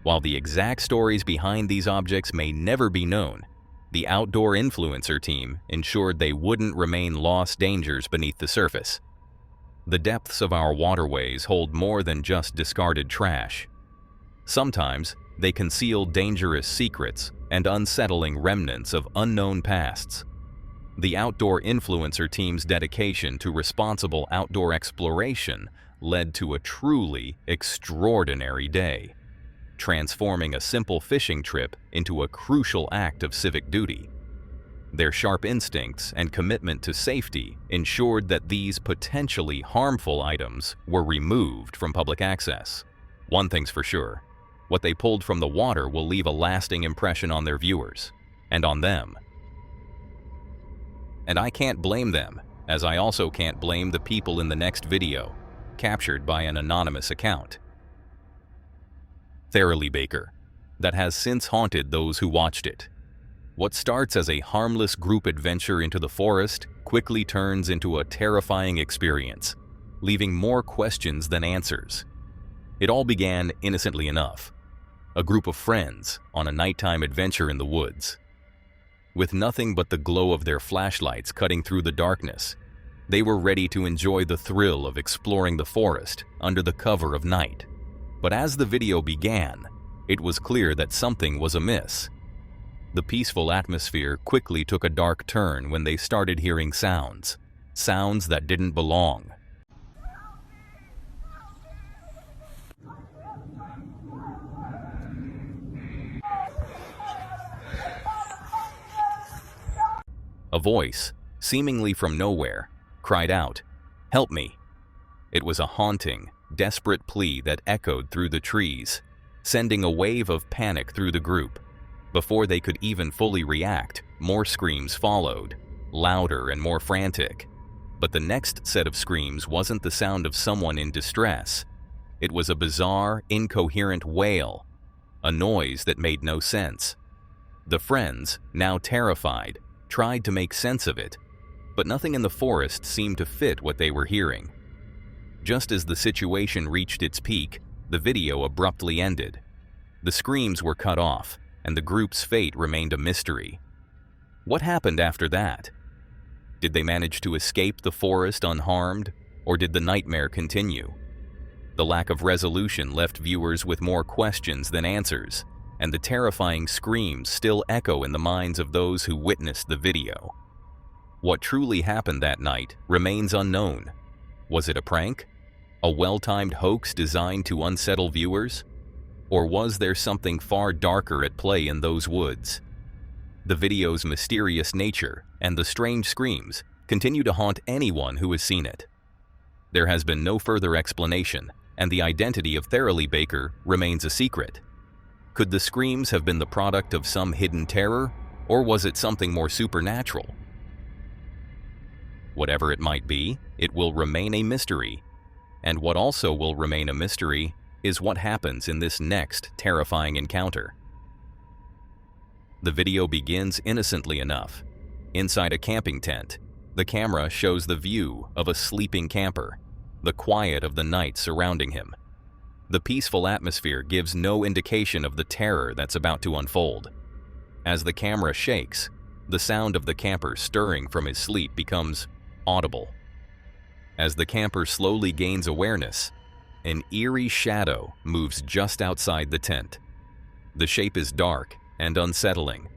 While the exact stories behind these objects may never be known, the outdoor influencer team ensured they wouldn't remain lost dangers beneath the surface. The depths of our waterways hold more than just discarded trash. Sometimes they conceal dangerous secrets and unsettling remnants of unknown pasts. The outdoor influencer team's dedication to responsible outdoor exploration led to a truly extraordinary day, transforming a simple fishing trip into a crucial act of civic duty. Their sharp instincts and commitment to safety ensured that these potentially harmful items were removed from public access. One thing's for sure, what they pulled from the water will leave a lasting impression on their viewers, and on them. And I can't blame them, as I also can't blame the people in the next video, captured by an anonymous account. Thoroughly Baker, that has since haunted those who watched it. What starts as a harmless group adventure into the forest quickly turns into a terrifying experience, leaving more questions than answers. It all began innocently enough, a group of friends on a nighttime adventure in the woods. With nothing but the glow of their flashlights cutting through the darkness, they were ready to enjoy the thrill of exploring the forest under the cover of night. But as the video began, it was clear that something was amiss. The peaceful atmosphere quickly took a dark turn when they started hearing sounds that didn't belong. A voice, seemingly from nowhere, cried out, "Help me!" It was a haunting, desperate plea that echoed through the trees, sending a wave of panic through the group. Before they could even fully react, more screams followed, louder and more frantic. But the next set of screams wasn't the sound of someone in distress. It was a bizarre, incoherent wail, a noise that made no sense. The friends, now terrified, tried to make sense of it, but nothing in the forest seemed to fit what they were hearing. Just as the situation reached its peak, the video abruptly ended. The screams were cut off, and the group's fate remained a mystery. What happened after that? Did they manage to escape the forest unharmed, or did the nightmare continue? The lack of resolution left viewers with more questions than answers, and the terrifying screams still echo in the minds of those who witnessed the video. What truly happened that night remains unknown. Was it a prank? A well-timed hoax designed to unsettle viewers? Or was there something far darker at play in those woods? The video's mysterious nature and the strange screams continue to haunt anyone who has seen it. There has been no further explanation, and the identity of Theralee Baker remains a secret. Could the screams have been the product of some hidden terror, or was it something more supernatural? Whatever it might be, it will remain a mystery. And what also will remain a mystery is what happens in this next terrifying encounter. The video begins innocently enough. Inside a camping tent, the camera shows the view of a sleeping camper, the quiet of the night surrounding him. The peaceful atmosphere gives no indication of the terror that's about to unfold. As the camera shakes, the sound of the camper stirring from his sleep becomes audible. As the camper slowly gains awareness, an eerie shadow moves just outside the tent. The shape is dark and unsettling,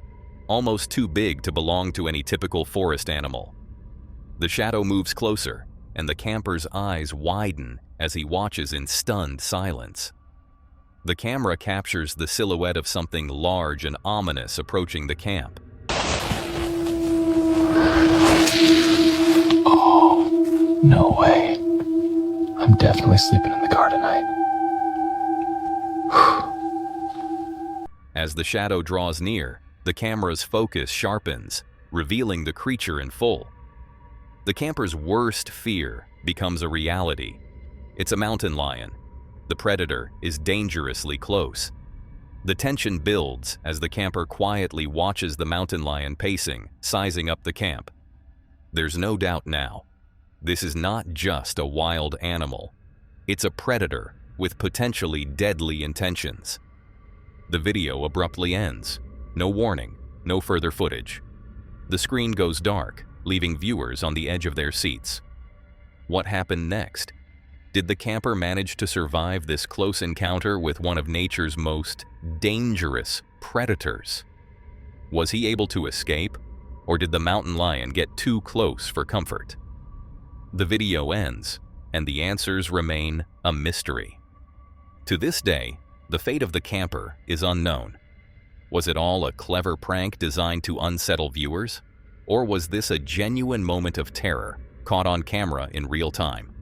almost too big to belong to any typical forest animal. The shadow moves closer, and the camper's eyes widen as he watches in stunned silence. The camera captures the silhouette of something large and ominous approaching the camp. Oh, no way. I'm definitely sleeping in the car tonight. As the shadow draws near, the camera's focus sharpens, revealing the creature in full. The camper's worst fear becomes a reality. It's a mountain lion. The predator is dangerously close. The tension builds as the camper quietly watches the mountain lion pacing, sizing up the camp. There's no doubt now. This is not just a wild animal. It's a predator with potentially deadly intentions. The video abruptly ends. No warning, no further footage. The screen goes dark, leaving viewers on the edge of their seats. What happened next? Did the camper manage to survive this close encounter with one of nature's most dangerous predators? Was he able to escape, or did the mountain lion get too close for comfort? The video ends, and the answers remain a mystery. To this day, the fate of the camper is unknown. Was it all a clever prank designed to unsettle viewers? Or was this a genuine moment of terror, caught on camera in real time?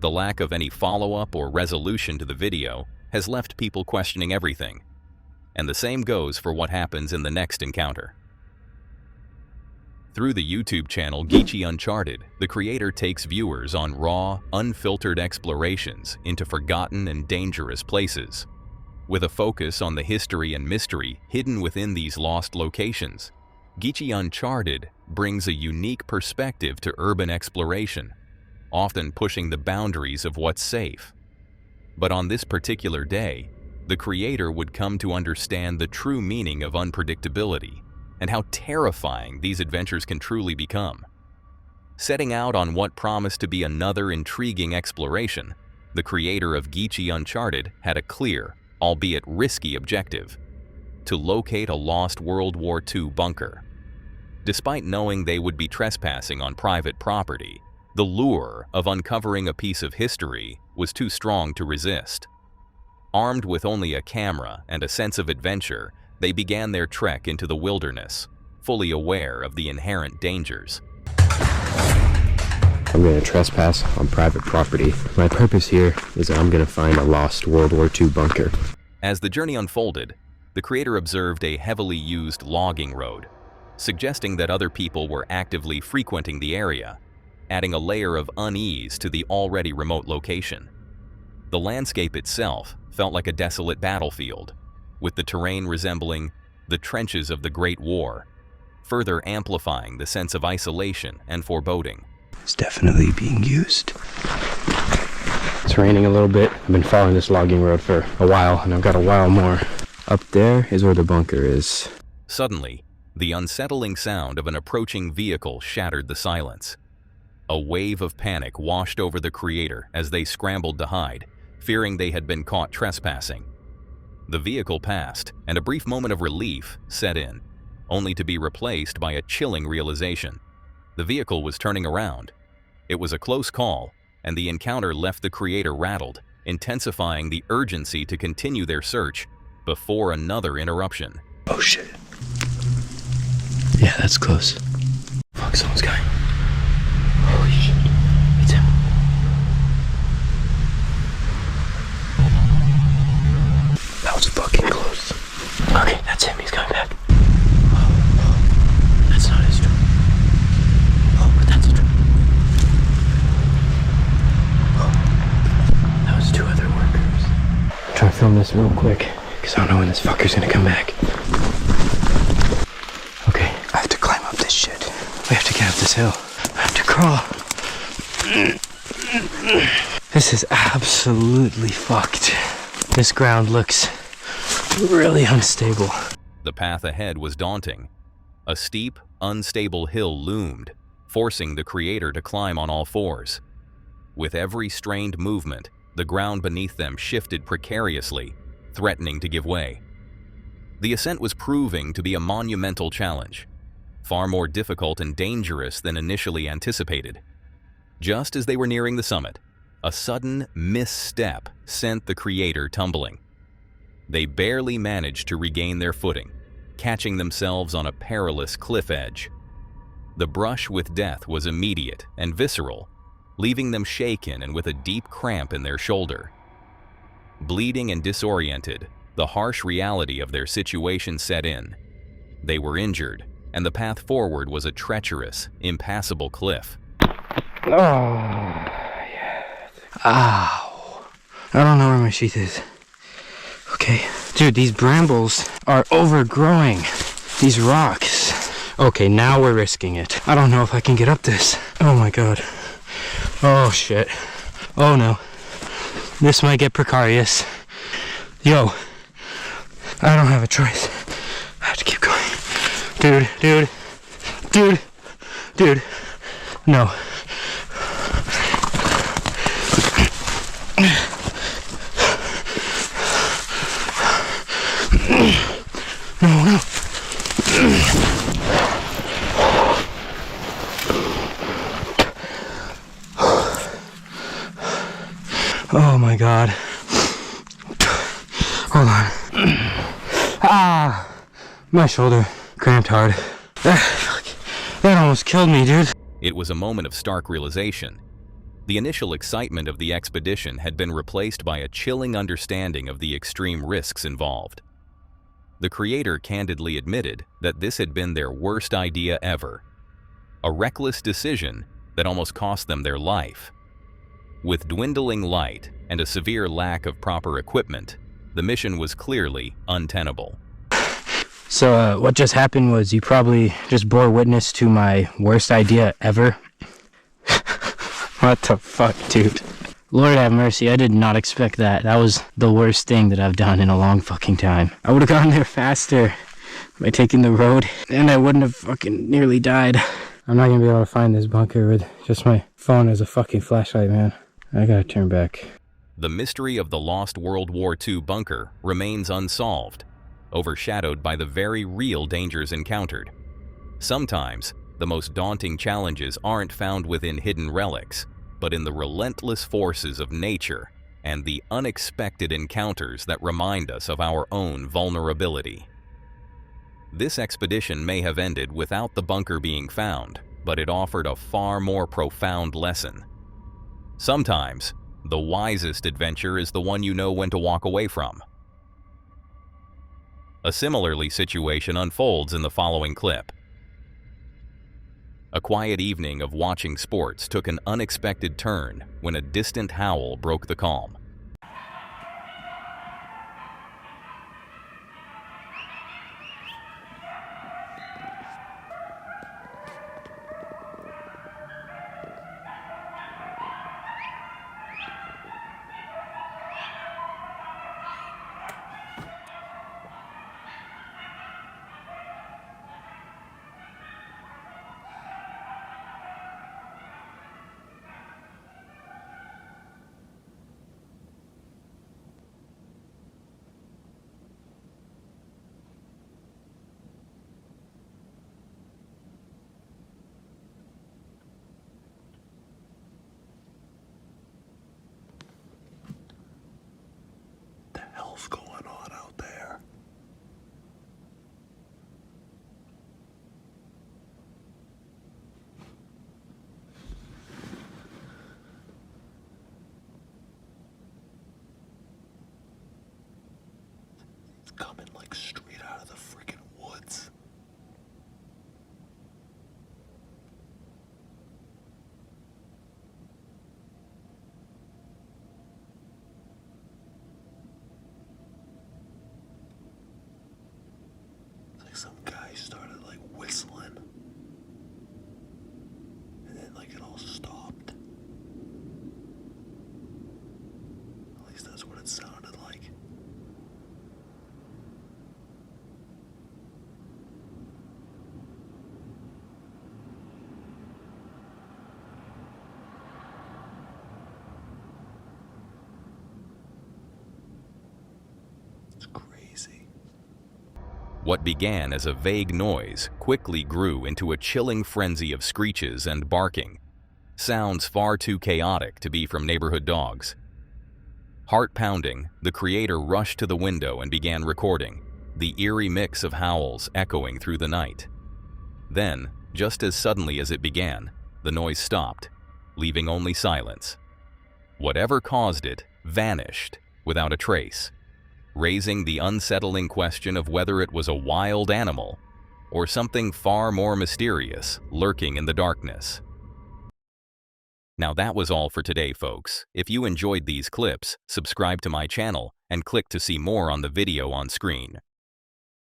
The lack of any follow-up or resolution to the video has left people questioning everything. And the same goes for what happens in the next encounter. Through the YouTube channel Geechee Uncharted, the creator takes viewers on raw, unfiltered explorations into forgotten and dangerous places. With a focus on the history and mystery hidden within these lost locations, Geechee Uncharted brings a unique perspective to urban exploration, often pushing the boundaries of what's safe. But on this particular day, the creator would come to understand the true meaning of unpredictability and how terrifying these adventures can truly become. Setting out on what promised to be another intriguing exploration, the creator of Geechee Uncharted had a clear, albeit risky objective: to locate a lost World War II bunker. Despite knowing they would be trespassing on private property, the lure of uncovering a piece of history was too strong to resist. Armed with only a camera and a sense of adventure, they began their trek into the wilderness, fully aware of the inherent dangers. I'm going to trespass on private property. My purpose here is that I'm going to find a lost World War II bunker. As the journey unfolded, the creator observed a heavily used logging road, suggesting that other people were actively frequenting the area, adding a layer of unease to the already remote location. The landscape itself felt like a desolate battlefield, with the terrain resembling the trenches of the Great War, further amplifying the sense of isolation and foreboding. It's definitely being used. It's raining a little bit. I've been following this logging road for a while, and I've got a while more. Up there is where the bunker is. Suddenly, the unsettling sound of an approaching vehicle shattered the silence. A wave of panic washed over the creator as they scrambled to hide, fearing they had been caught trespassing. The vehicle passed, and a brief moment of relief set in, only to be replaced by a chilling realization. The vehicle was turning around. It was a close call, and the encounter left the creator rattled, intensifying the urgency to continue their search before another interruption. Oh shit. Yeah, that's close. Fuck, someone's coming. Holy shit. It's him. That was fucking close. Okay, that's him. He's coming back. That's not his truck. Oh, but that's a truck. Oh, that was 2 other workers. I'm trying to film this real quick, because I don't know when this fucker's gonna come back. Okay, I have to climb up this shit. We have to get up this hill. I have to crawl. This is absolutely fucked. This ground looks really unstable. The path ahead was daunting. A steep, unstable hill loomed, forcing the creator to climb on all fours. With every strained movement, the ground beneath them shifted precariously, threatening to give way. The ascent was proving to be a monumental challenge, far more difficult and dangerous than initially anticipated. Just as they were nearing the summit, a sudden misstep sent the creator tumbling. They barely managed to regain their footing, catching themselves on a perilous cliff edge. The brush with death was immediate and visceral, leaving them shaken and with a deep cramp in their shoulder. Bleeding and disoriented, the harsh reality of their situation set in. They were injured, and the path forward was a treacherous, impassable cliff. Oh, yeah. Ow. I don't know where my sheath is. Okay. Dude, these brambles are overgrowing these rocks. Okay, now we're risking it. I don't know if I can get up this. Oh my god. Oh shit. Oh no. This might get precarious. Yo. I don't have a choice. I have to keep going. Dude. No. No. Oh my god. Hold on. My shoulder cramped hard. That almost killed me, dude. It was a moment of stark realization. The initial excitement of the expedition had been replaced by a chilling understanding of the extreme risks involved. The creator candidly admitted that this had been their worst idea ever. A reckless decision that almost cost them their life. With dwindling light and a severe lack of proper equipment, the mission was clearly untenable. So what just happened was you probably just bore witness to my worst idea ever. What the fuck, dude? Lord have mercy, I did not expect that. That was the worst thing that I've done in a long fucking time. I would have gotten there faster by taking the road, and I wouldn't have fucking nearly died. I'm not gonna be able to find this bunker with just my phone as a fucking flashlight, man. I gotta turn back. The mystery of the lost World War II bunker remains unsolved, overshadowed by the very real dangers encountered. Sometimes, the most daunting challenges aren't found within hidden relics, but in the relentless forces of nature and the unexpected encounters that remind us of our own vulnerability. This expedition may have ended without the bunker being found, but it offered a far more profound lesson. Sometimes, the wisest adventure is the one you know when to walk away from. A similarly situation unfolds in the following clip. A quiet evening of watching sports took an unexpected turn when a distant howl broke the calm. some guy started like whistling. And then like it all stopped. At least that's what it sounded like. It's crazy. What began as a vague noise quickly grew into a chilling frenzy of screeches and barking, sounds far too chaotic to be from neighborhood dogs. Heart pounding, the creator rushed to the window and began recording, the eerie mix of howls echoing through the night. Then, just as suddenly as it began, the noise stopped, leaving only silence. Whatever caused it vanished without a trace, raising the unsettling question of whether it was a wild animal or something far more mysterious lurking in the darkness. Now that was all for today, folks. If you enjoyed these clips, subscribe to my channel and click to see more on the video on screen.